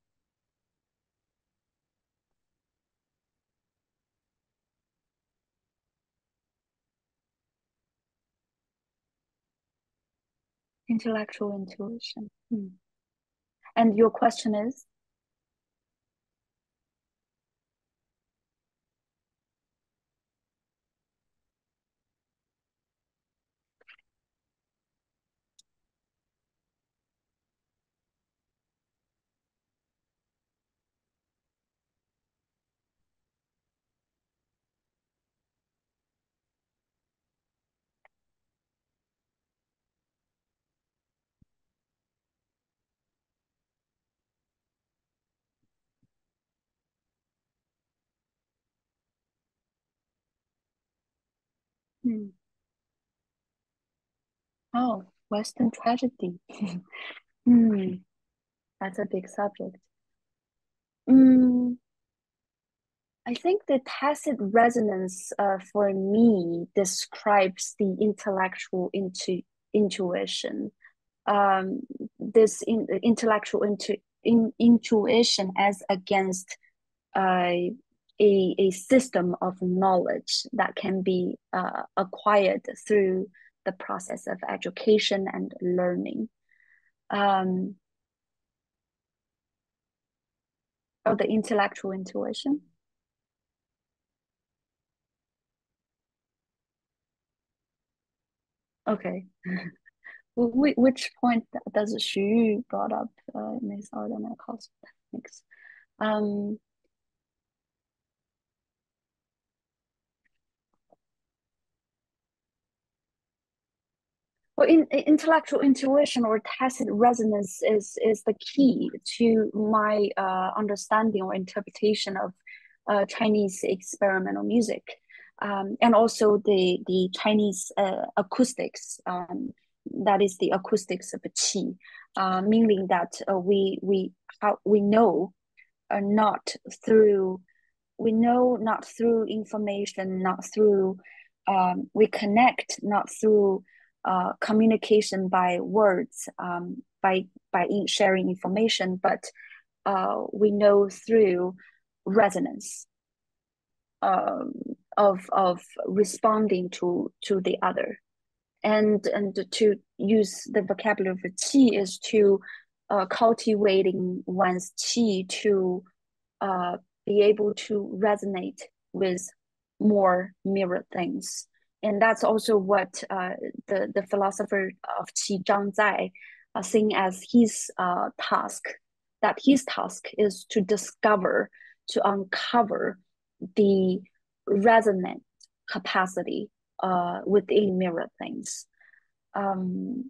Intellectual intuition. And your question is? Hmm. Oh, Western tragedy. Hmm. That's a big subject. I think the tacit resonance for me describes the intellectual intuition. Um, this intellectual intuition as against a system of knowledge that can be acquired through the process of education and learning. Of the intellectual intuition. Okay. Which point does Xu Yu brought up in his art and cosmetics? Well, intellectual intuition or tacit resonance is the key to my understanding or interpretation of Chinese experimental music, and also the Chinese acoustics. That is the acoustics of qi, meaning that we know not through information, not through we connect not through communication by words, by sharing information, but we know through resonance of responding to the other, and to use the vocabulary of qi is to cultivating one's qi to be able to resonate with more mirrored things. And that's also what the philosopher of Qi Zhuangzi seeing as his task, that his task is to discover, to uncover the resonant capacity within mirrored things. Mo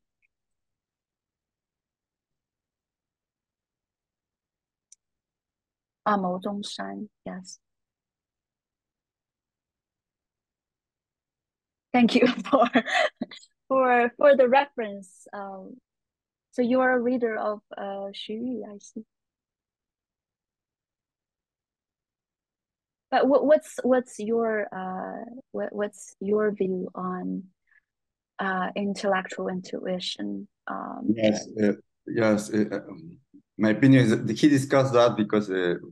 Zhongshan, yes. Thank you for the reference. So you are a reader of Xu Yu, I see. But what's your view on intellectual intuition?
Yes. My opinion is that he discussed that because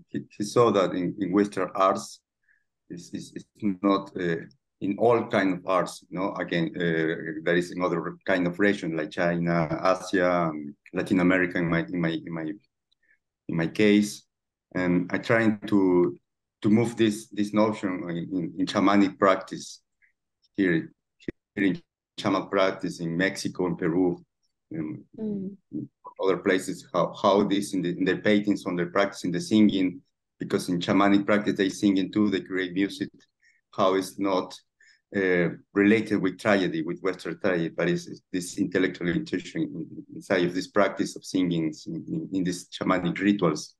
he saw that in Western arts, it's not in all kind of arts. Again, there is another kind of region like China, Asia, Latin America in my case, and I trying to move this notion in shamanic practice here in shaman practice in Mexico and Peru. Other places, how this in their paintings, on their practice, in the singing, because in shamanic practice they sing too, they create music, how it's not related with tragedy, with Western tragedy, but it's this intellectual intuition inside of this practice of singing in these shamanic rituals,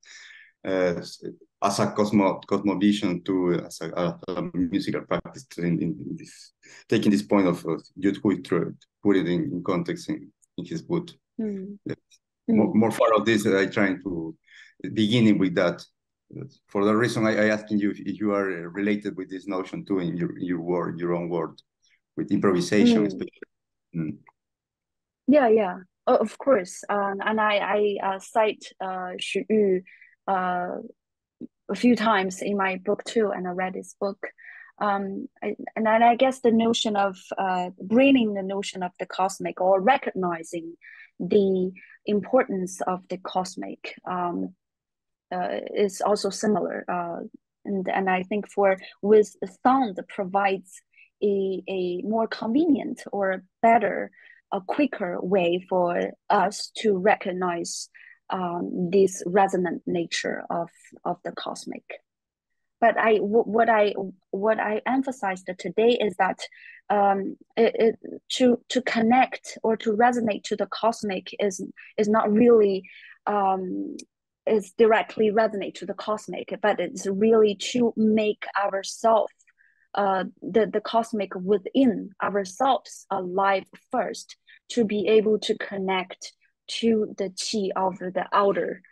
as a cosmovision too, as a musical practice, in this, taking this point of Youth put it in context in his book. More far of this, I trying to beginning with that. For the reason I asking you if you are related with this notion too in your own word, with improvisation, especially.
Yeah, of course. And I cite Xu Yu a few times in my book too, and I read his book. And I guess the notion of bringing the notion of the cosmic, or recognizing the importance of the cosmic, is also similar. And I think with sound provides a more convenient or better, a quicker way for us to recognize this resonant nature of the cosmic. But what I emphasized today is that to connect or to resonate to the cosmic is not really is directly resonate to the cosmic, but it's really to make ourselves the cosmic within ourselves alive first to be able to connect to the qi of the outer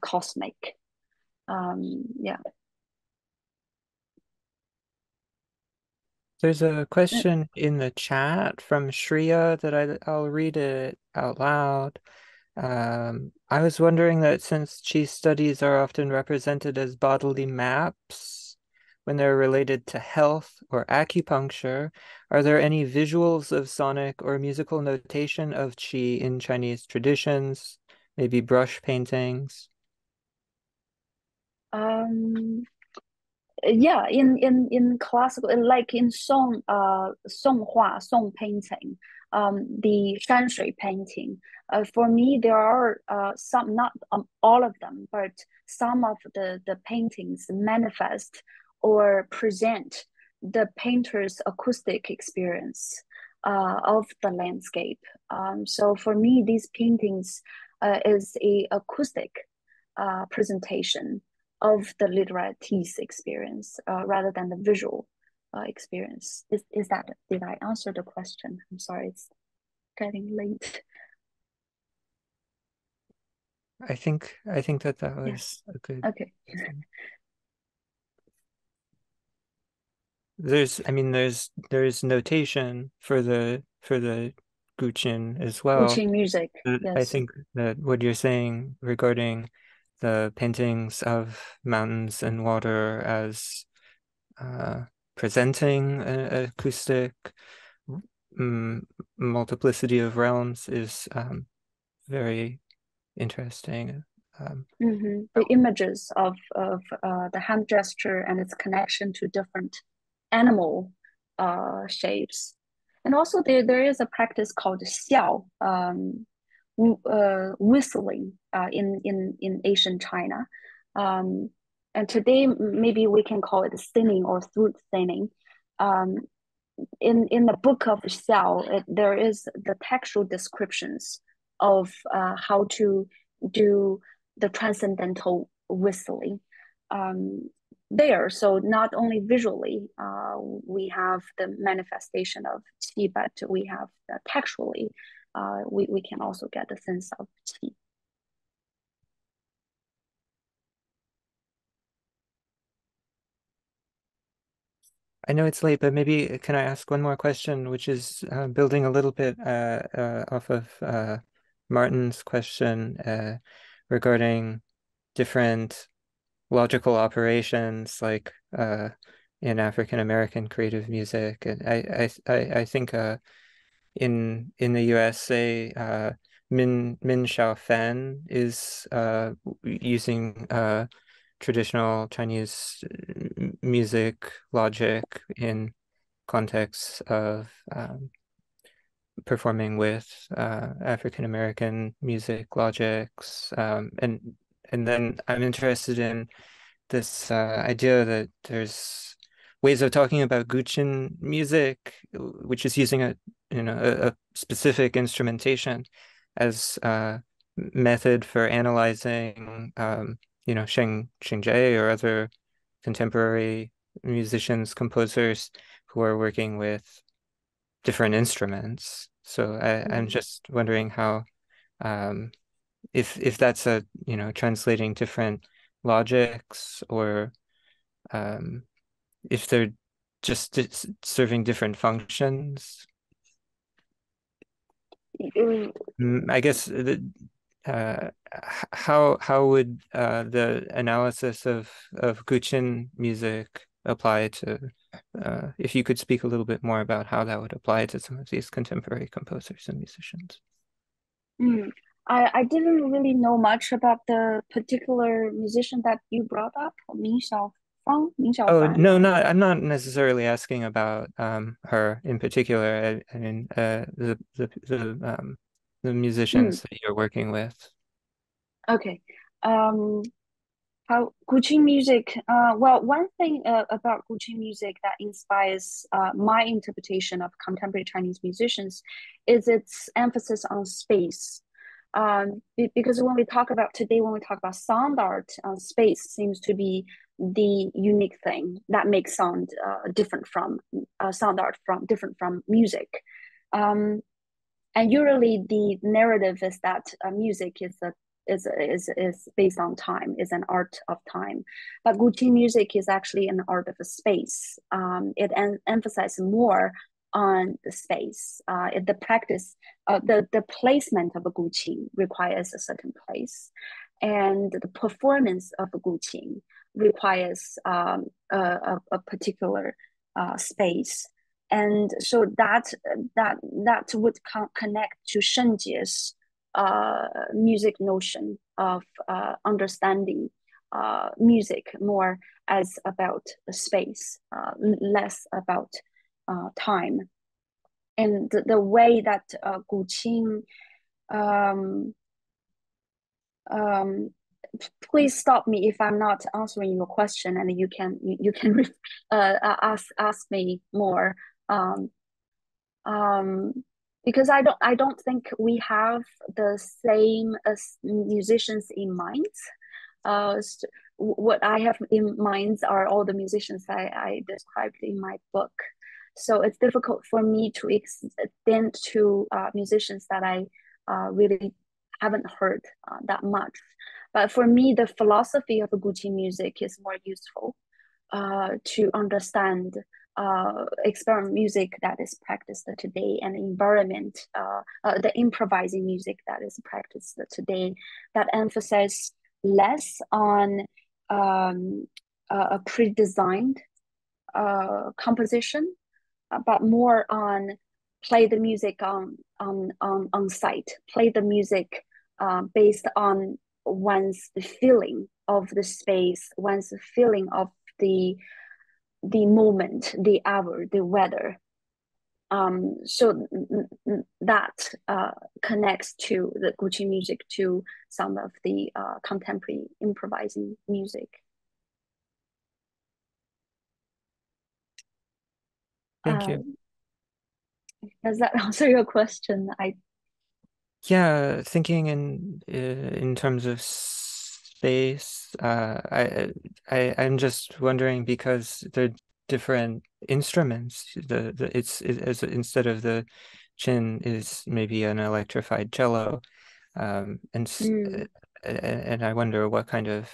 cosmic. Yeah.
There's a question in the chat from Shreya that I'll read it out loud. I was wondering that since qi studies are often represented as bodily maps when they're related to health or acupuncture, are there any visuals of sonic or musical notation of qi in Chinese traditions, maybe brush paintings?
Yeah, in classical, like in song painting, the Shanshui painting. For me, there are some, not all of them, but some of the paintings manifest or present the painter's acoustic experience of the landscape. So for me, these paintings is a acoustic presentation of the literati's experience rather than the visual experience. Is that, did I answer the question? I'm sorry, it's getting late.
I think that was
Yes.
a good.
Okay.
There's notation for the Guqin as well.
Guqin music. Yes.
I think that what you're saying regarding the paintings of mountains and water as presenting an acoustic multiplicity of realms is very interesting.
The images of the hand gesture and its connection to different animal shapes. And also there is a practice called xiao, whistling in Asian China. And today maybe we can call it singing or throat singing. In the book of Xiao, there is the textual descriptions of how to do the transcendental whistling there. So not only visually, we have the manifestation of qi, but we have textually, we can also get a sense of qi.
I know it's late, but maybe can I ask one more question, which is building a little bit off of Martin's question regarding different logical operations, like in African American creative music. And I think in the US, say Min Xiao Fan is using traditional Chinese music logic in contexts of performing with African American music logics, and then I'm interested in this idea that there's ways of talking about Guqin music, which is using a specific instrumentation as a method for analyzing Xingjie or other contemporary musicians, composers who are working with different instruments. So I'm just wondering how, if that's translating different logics, or if they're just serving different functions. I guess how would the analysis of Guqin music apply to, if you could speak a little bit more about how that would apply to some of these contemporary composers and musicians.
I didn't really know much about the particular musician that you brought up, Min Xiao Fan.
Oh, no, I'm not necessarily asking about her in particular. I mean the musicians that you're working with.
Okay. How Guqin music, well, one thing about Guqin music that inspires my interpretation of contemporary Chinese musicians is its emphasis on space. Because when we talk about sound art, space seems to be the unique thing that makes sound different from sound art different from music. And usually the narrative is that music is based on time, is an art of time. But Guqin music is actually an art of a space. It emphasizes more on the space. The practice, the placement of a Guqin requires a certain place, and the performance of a Guqin requires a particular space. And so that would connect to Shenjie's music notion of understanding music more as about space, less about time. And the way that Guqin, please stop me if I'm not answering your question, and you can ask me more. Because I don't think we have the same as musicians in mind. What I have in mind are all the musicians I described in my book. So it's difficult for me to extend to musicians that I really haven't heard that much. But for me, the philosophy of Guqin music is more useful to understand experimental music that is practiced today, and environment, the improvising music that is practiced today, that emphasize less on a pre-designed composition, but more on play the music on site, play the music based on one's feeling of the space, one's feeling of the moment, the hour, the weather. So that connects to the Guqin music to some of the contemporary improvising music.
Thank you.
Does that answer your question?
Yeah, thinking in terms of space, I'm just wondering, because they're different instruments. It's instead of the chin is maybe an electrified cello, and I wonder what kind of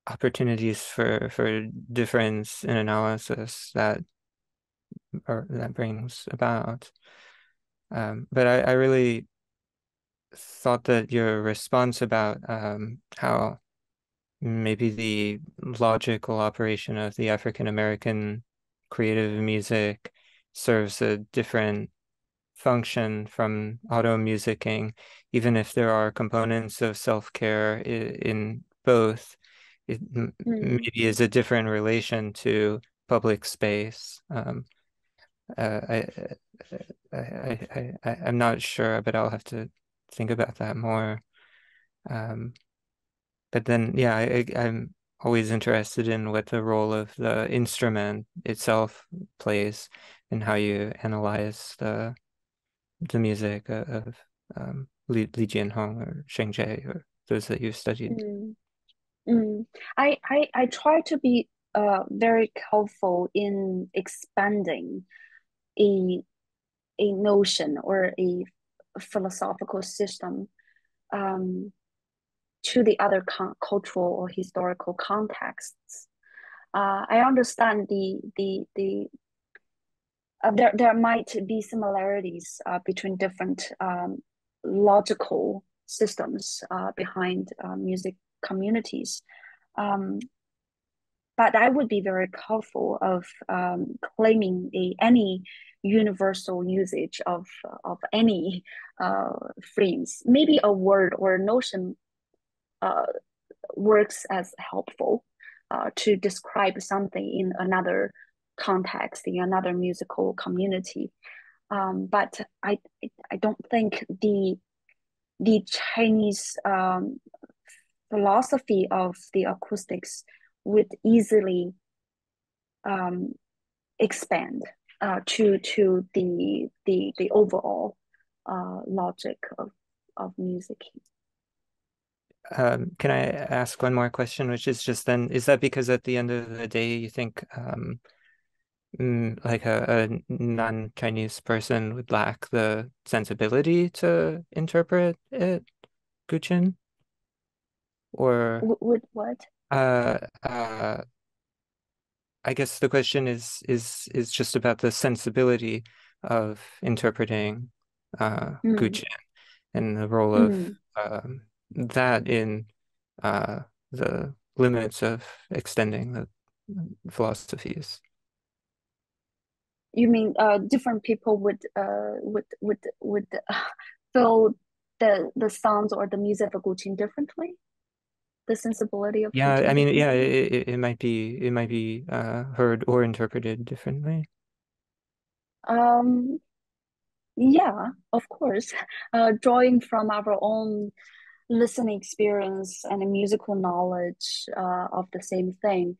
opportunities for difference in analysis that brings about. But I really thought that your response about how maybe the logical operation of the African American creative music serves a different function from auto musicking, even if there are components of self-care in both, it maybe is a different relation to public space. I'm not sure, but I'll have to think about that more. But then, yeah, I'm always interested in what the role of the instrument itself plays and how you analyze the music of Li Jianhong or Sheng Jie, or those that you've studied.
I try to be very helpful in expanding a notion or a philosophical system to the other cultural or historical contexts. I understand there might be similarities between different logical systems behind music communities. But I would be very careful of claiming any universal usage of any phrase. Maybe a word or a notion works as helpful to describe something in another context, in another musical community. But I don't think the Chinese philosophy of the acoustics would easily expand to the overall logic of music.
Can I ask one more question, which is just then, is that because at the end of the day you think like a non-Chinese person would lack the sensibility to interpret it, Guqin? Or
With what?
I guess the question is just about the sensibility of interpreting Guqin and the role of that in the limits of extending the philosophies.
You mean different people would feel the sounds or the music of Guqin differently? The sensibility of
Yeah,
Guqin
I mean, yeah,
differently?
it might be heard or interpreted differently.
Yeah, of course. Drawing from our own listening experience and musical knowledge of the same thing,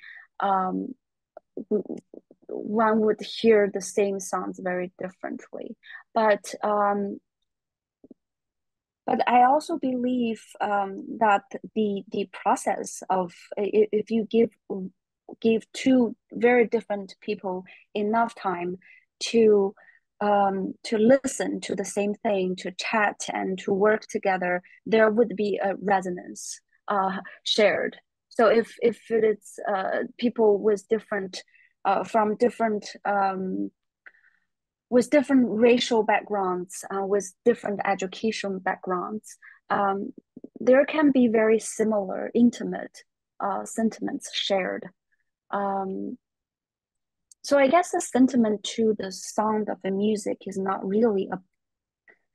one would hear the same sounds very differently. But I also believe that the process of if you give two very different people enough time to listen to the same thing, to chat and to work together, there would be a resonance shared. So if it's people with different from different with different racial backgrounds, with different education backgrounds, there can be very similar, intimate sentiments shared. So I guess the sentiment to the sound of the music is not really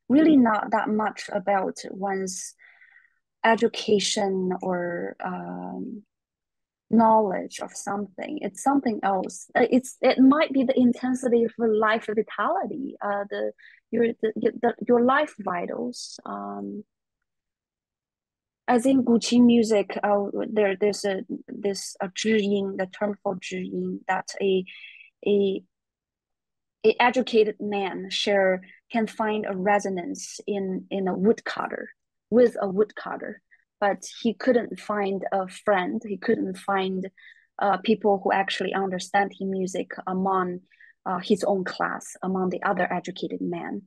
not that much about one's education or knowledge of something. It's something else. It might be the intensity of life vitality, your life vitals. As in Guqin music, there's a zhiyin, the term for zhiyin, that a educated man can find a resonance in a woodcutter, with a woodcutter, but he couldn't find a friend. He couldn't find people who actually understand his music among his own class, among the other educated men.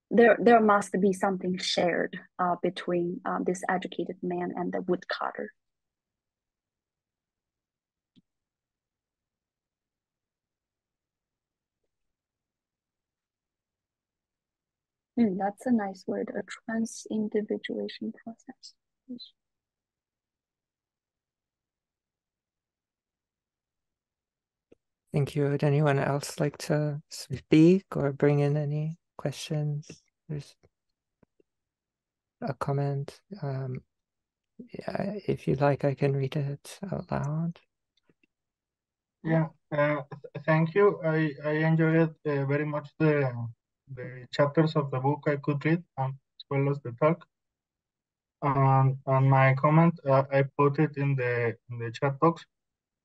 There must be something shared between this educated man and the woodcutter. That's a nice word, a trans-individuation process.
Thank you. Would anyone else like to speak or bring in any questions? There's a comment. Yeah, if you like, I can read it out loud.
Yeah, thank you. I enjoyed very much the chapters of the book I could read, as well as the talk. And my comment, I put it in the chat box,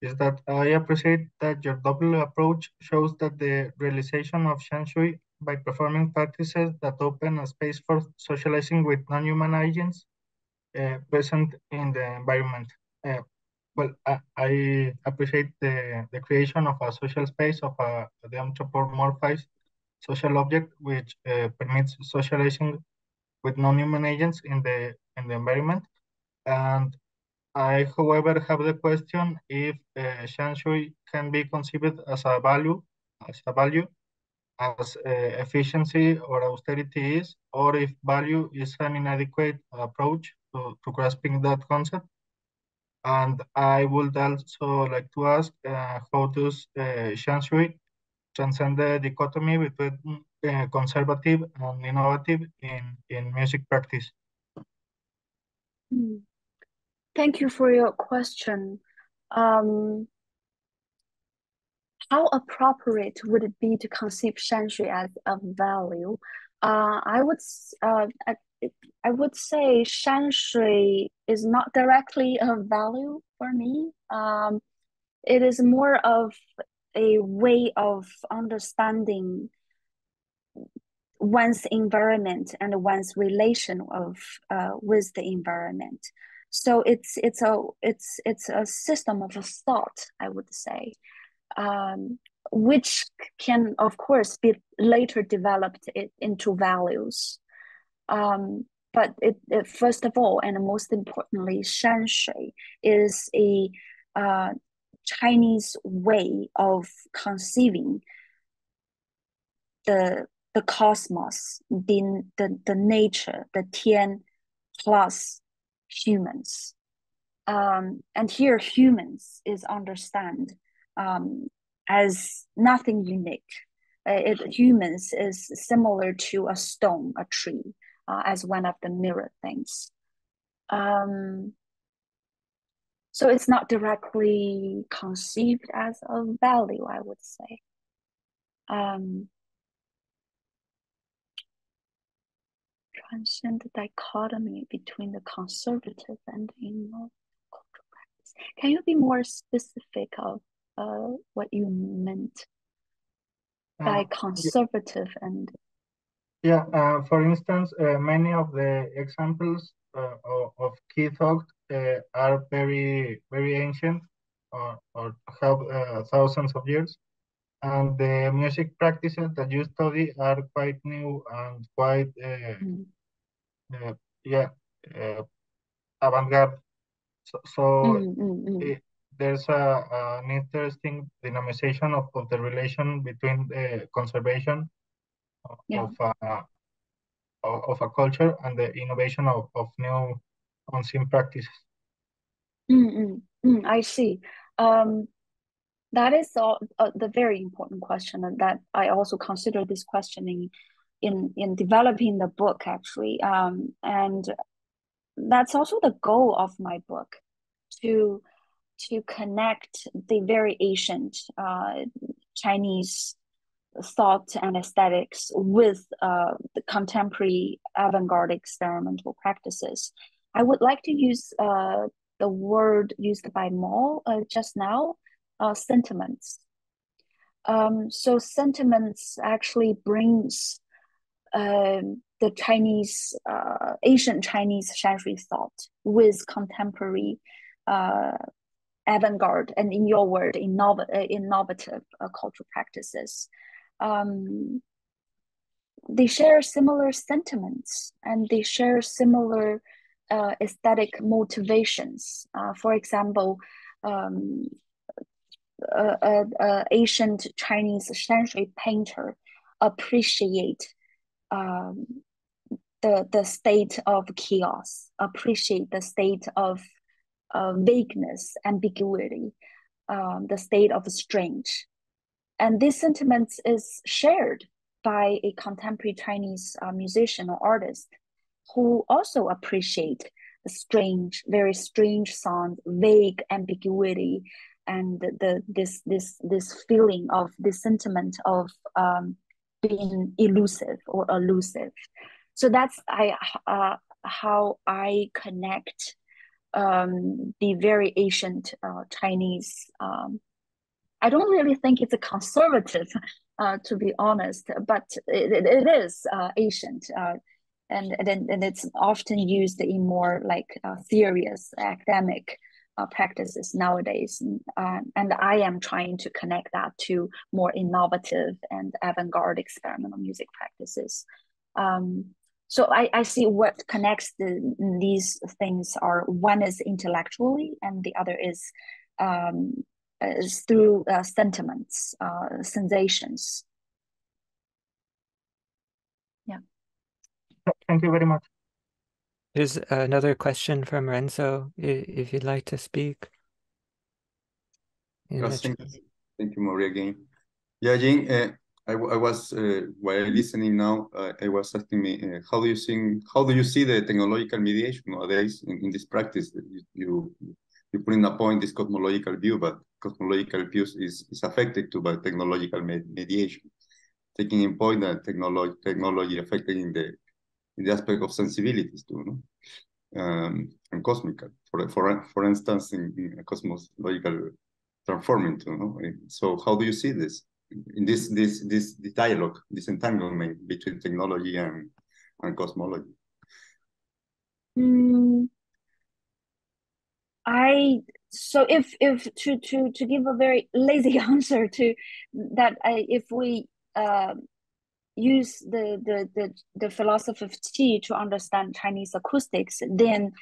is that I appreciate that your double approach shows that the realization of Shanshui by performing practices that open a space for socializing with non-human agents present in the environment. Well, I appreciate the creation of a social space of the anthropomorphized social object, which permits socializing with non-human agents in the environment. And I, however, have the question if Shanshui can be conceived as a value, as efficiency or austerity is, or if value is an inadequate approach to grasping that concept. And I would also like to ask, how does Shanshui transcend the dichotomy between conservative and innovative in music practice?
Thank you for your question. How appropriate would it be to conceive Shanshui as a value? I would say Shanshui is not directly a value for me. it is more of a way of understanding one's environment and one's relation of with the environment. So it's a system of a thought, I would say, which can of course be later developed into values. But it first of all and most importantly, Shanshui is a Chinese way of conceiving the cosmos, the nature, the Tian plus humans. And here humans is understand as nothing unique. Humans is similar to a stone, a tree, as one of the mirror things. So it's not directly conceived as a value, I would say. Transcend the dichotomy between the conservative and the innovative cultural practice. Can you be more specific of what you meant by conservative and?
Yeah, for instance, many of the examples of key thought are very ancient or have thousands of years. And the music practices that you study are quite new and quite, avant-garde. There's an interesting dynamization of the relation between the conservation of a culture and the innovation of new unseen practices.
I see. That is the very important question, and that I also consider this question in developing the book, actually. And that's also the goal of my book, to connect the very ancient Chinese thought and aesthetics with the contemporary avant-garde experimental practices. I would like to use the word used by Maure just now, sentiments. So sentiments actually brings the Chinese, ancient Chinese Shanshui-thought with contemporary avant-garde, and in your word, innovative cultural practices. They share similar sentiments and they share similar aesthetic motivations. For example, ancient Chinese Shanshui painter appreciate the state of chaos, appreciate the state of vagueness, ambiguity, the state of strange. And this sentiment is shared by a contemporary Chinese musician or artist who also appreciate the strange, very strange sound, vague ambiguity, and this feeling of this sentiment of being elusive or elusive. So that's how I connect the very ancient Chinese. I don't really think it's a conservative, to be honest, but it is ancient, and it's often used in more like serious academic practices nowadays. And I am trying to connect that to more innovative and avant-garde experimental music practices. So I see what connects these things are, one is intellectually and the other is through sentiments, sensations. Yeah.
Thank you very much.
There's another question from Renzo, if you'd like to speak.
Yes, thank you, Maure, again. Yeah, Jing, I was while listening now, I was asking me, how do you see the technological mediation nowadays in this practice? You put in a point this cosmological view, but cosmological view is affected too by technological mediation, taking in point that technology affected in the aspect of sensibilities too, no? And cosmical. For instance, in a cosmological transform into. No? So how do you see this in this dialogue, this entanglement between technology and cosmology?
So if to give a very lazy answer to that, if we use the philosophy of qi to understand Chinese acoustics, then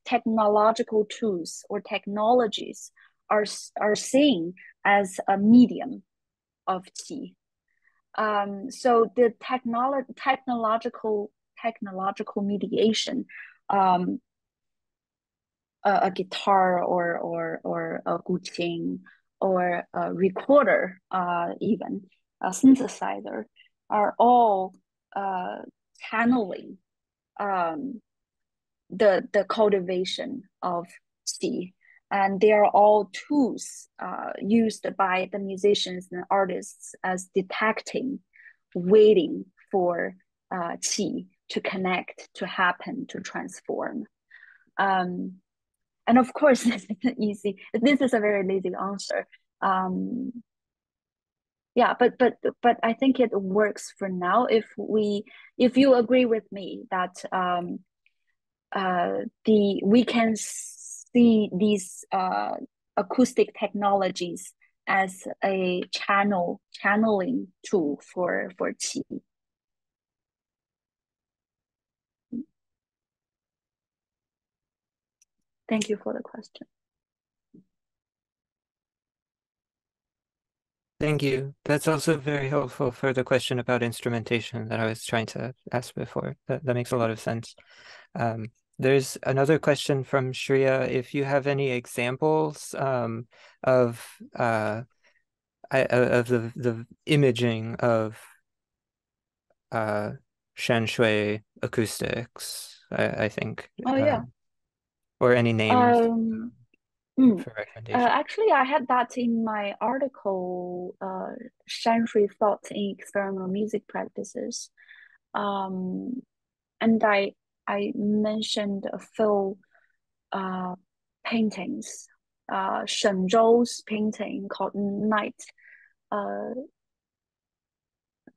technological tools or technologies are seen as a medium of qi. So the technological mediation, a guitar or a guqin or a recorder, even a synthesizer, are all channeling the cultivation of qi, and they are all tools used by the musicians and artists as detecting, waiting for qi to connect, to happen, to transform. And of course, this isn't easy. This is a very lazy answer. Yeah, but I think it works for now. If you agree with me that we can see these acoustic technologies as a channeling tool for qi. Thank you for the question.
Thank you. That's also very helpful for the question about instrumentation that I was trying to ask before. That makes a lot of sense. There's another question from Shreya. If you have any examples of the imaging of Shanshui acoustics, I think.
Oh yeah.
Or any names for recommendation.
Actually, I had that in my article, Shanshui-thought in experimental music practices, and I mentioned a few paintings, Shenzhou's painting called Night,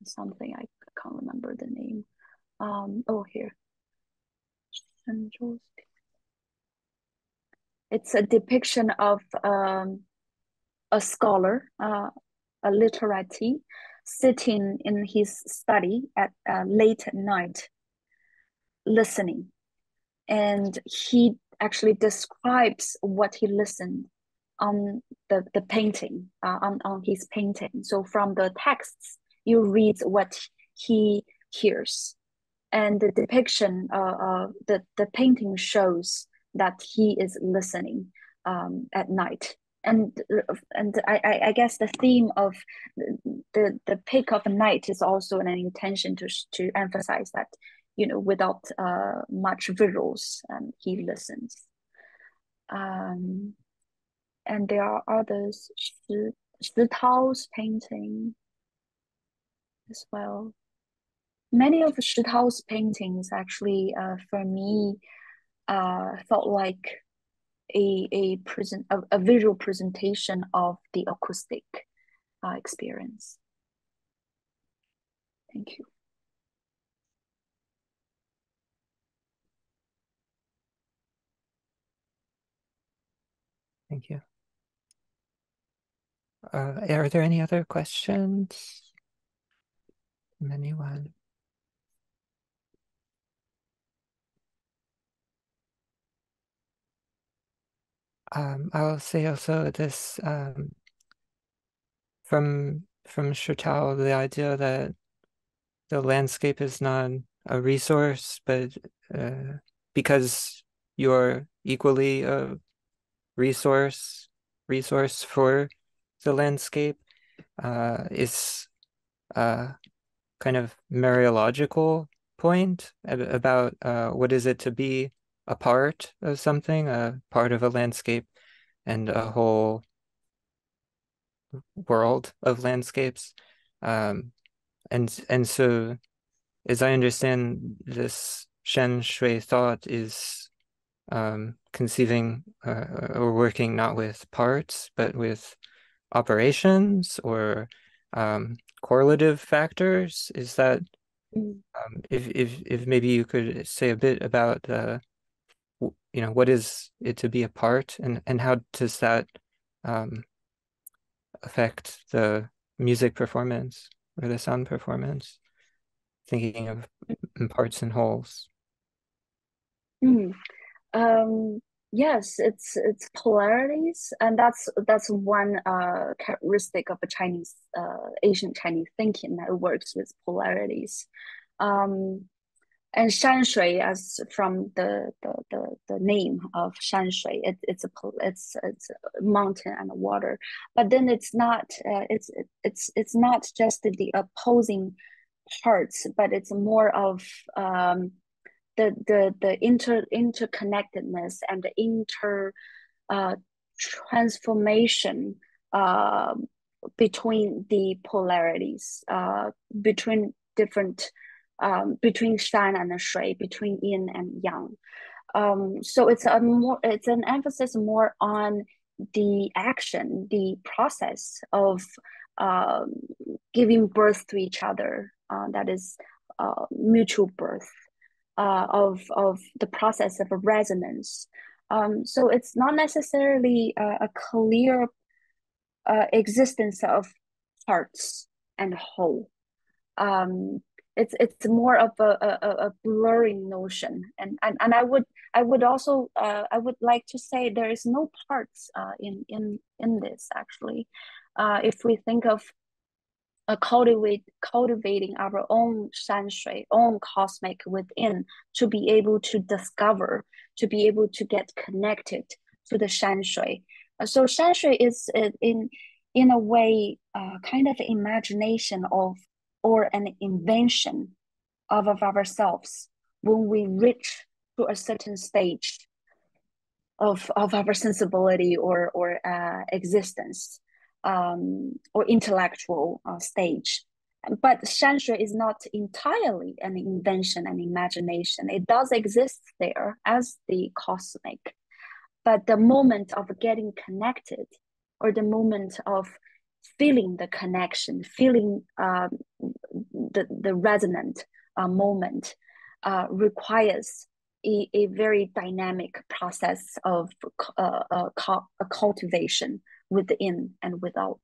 something I can't remember the name. Oh, here, Shenzhou's. It's a depiction of a scholar, a literati, sitting in his study at late at night, listening, and he actually describes what he listened on the painting, on his painting. So from the texts, you read what he hears, and the depiction, the painting shows that he is listening at night. And I guess the theme of the pick of night is also an intention to emphasize that, without much visuals, he listens. And there are others, Shitao's painting as well. Many of Shitao's paintings actually, for me, felt like a visual presentation of the acoustic experience. Thank you.
Thank you. Are there any other questions from anyone? I'll say also this from Shitao, the idea that the landscape is not a resource, but because you're equally a resource for the landscape, is a kind of Mariological point about what is it to be a part of something, a part of a landscape, and a whole world of landscapes. And so, as I understand, this Shanshui-thought is conceiving or working not with parts, but with operations or correlative factors? Is that, if maybe you could say a bit about, what is it to be a part, and how does that affect the music performance or the sound performance? Thinking of parts and wholes.
Yes, it's polarities, and that's one characteristic of a Chinese ancient Chinese thinking that works with polarities. And Shanshui, as from the name of Shanshui, it's a mountain and water, but then it's not just the opposing parts, but it's more of the interconnectedness and the transformation between the polarities, between different between Shan and Shui, between Yin and Yang. So it's an emphasis more on the action, the process of giving birth to each other. That is mutual birth. Of the process of a resonance. So it's not necessarily a clear existence of parts and whole. It's more of a blurring notion, and I would also I would like to say there is no parts in this actually. If we think of cultivating our own Shanshui, own cosmic within, to be able to discover, to be able to get connected to the Shanshui. So Shanshui is in a way kind of imagination of, or an invention of ourselves when we reach to a certain stage of our sensibility or existence. Or intellectual stage. But Shanshui is not entirely an invention and imagination. It does exist there as the cosmic. But the moment of getting connected, or the moment of feeling the connection, feeling the resonant moment requires a very dynamic process of a cultivation within and without.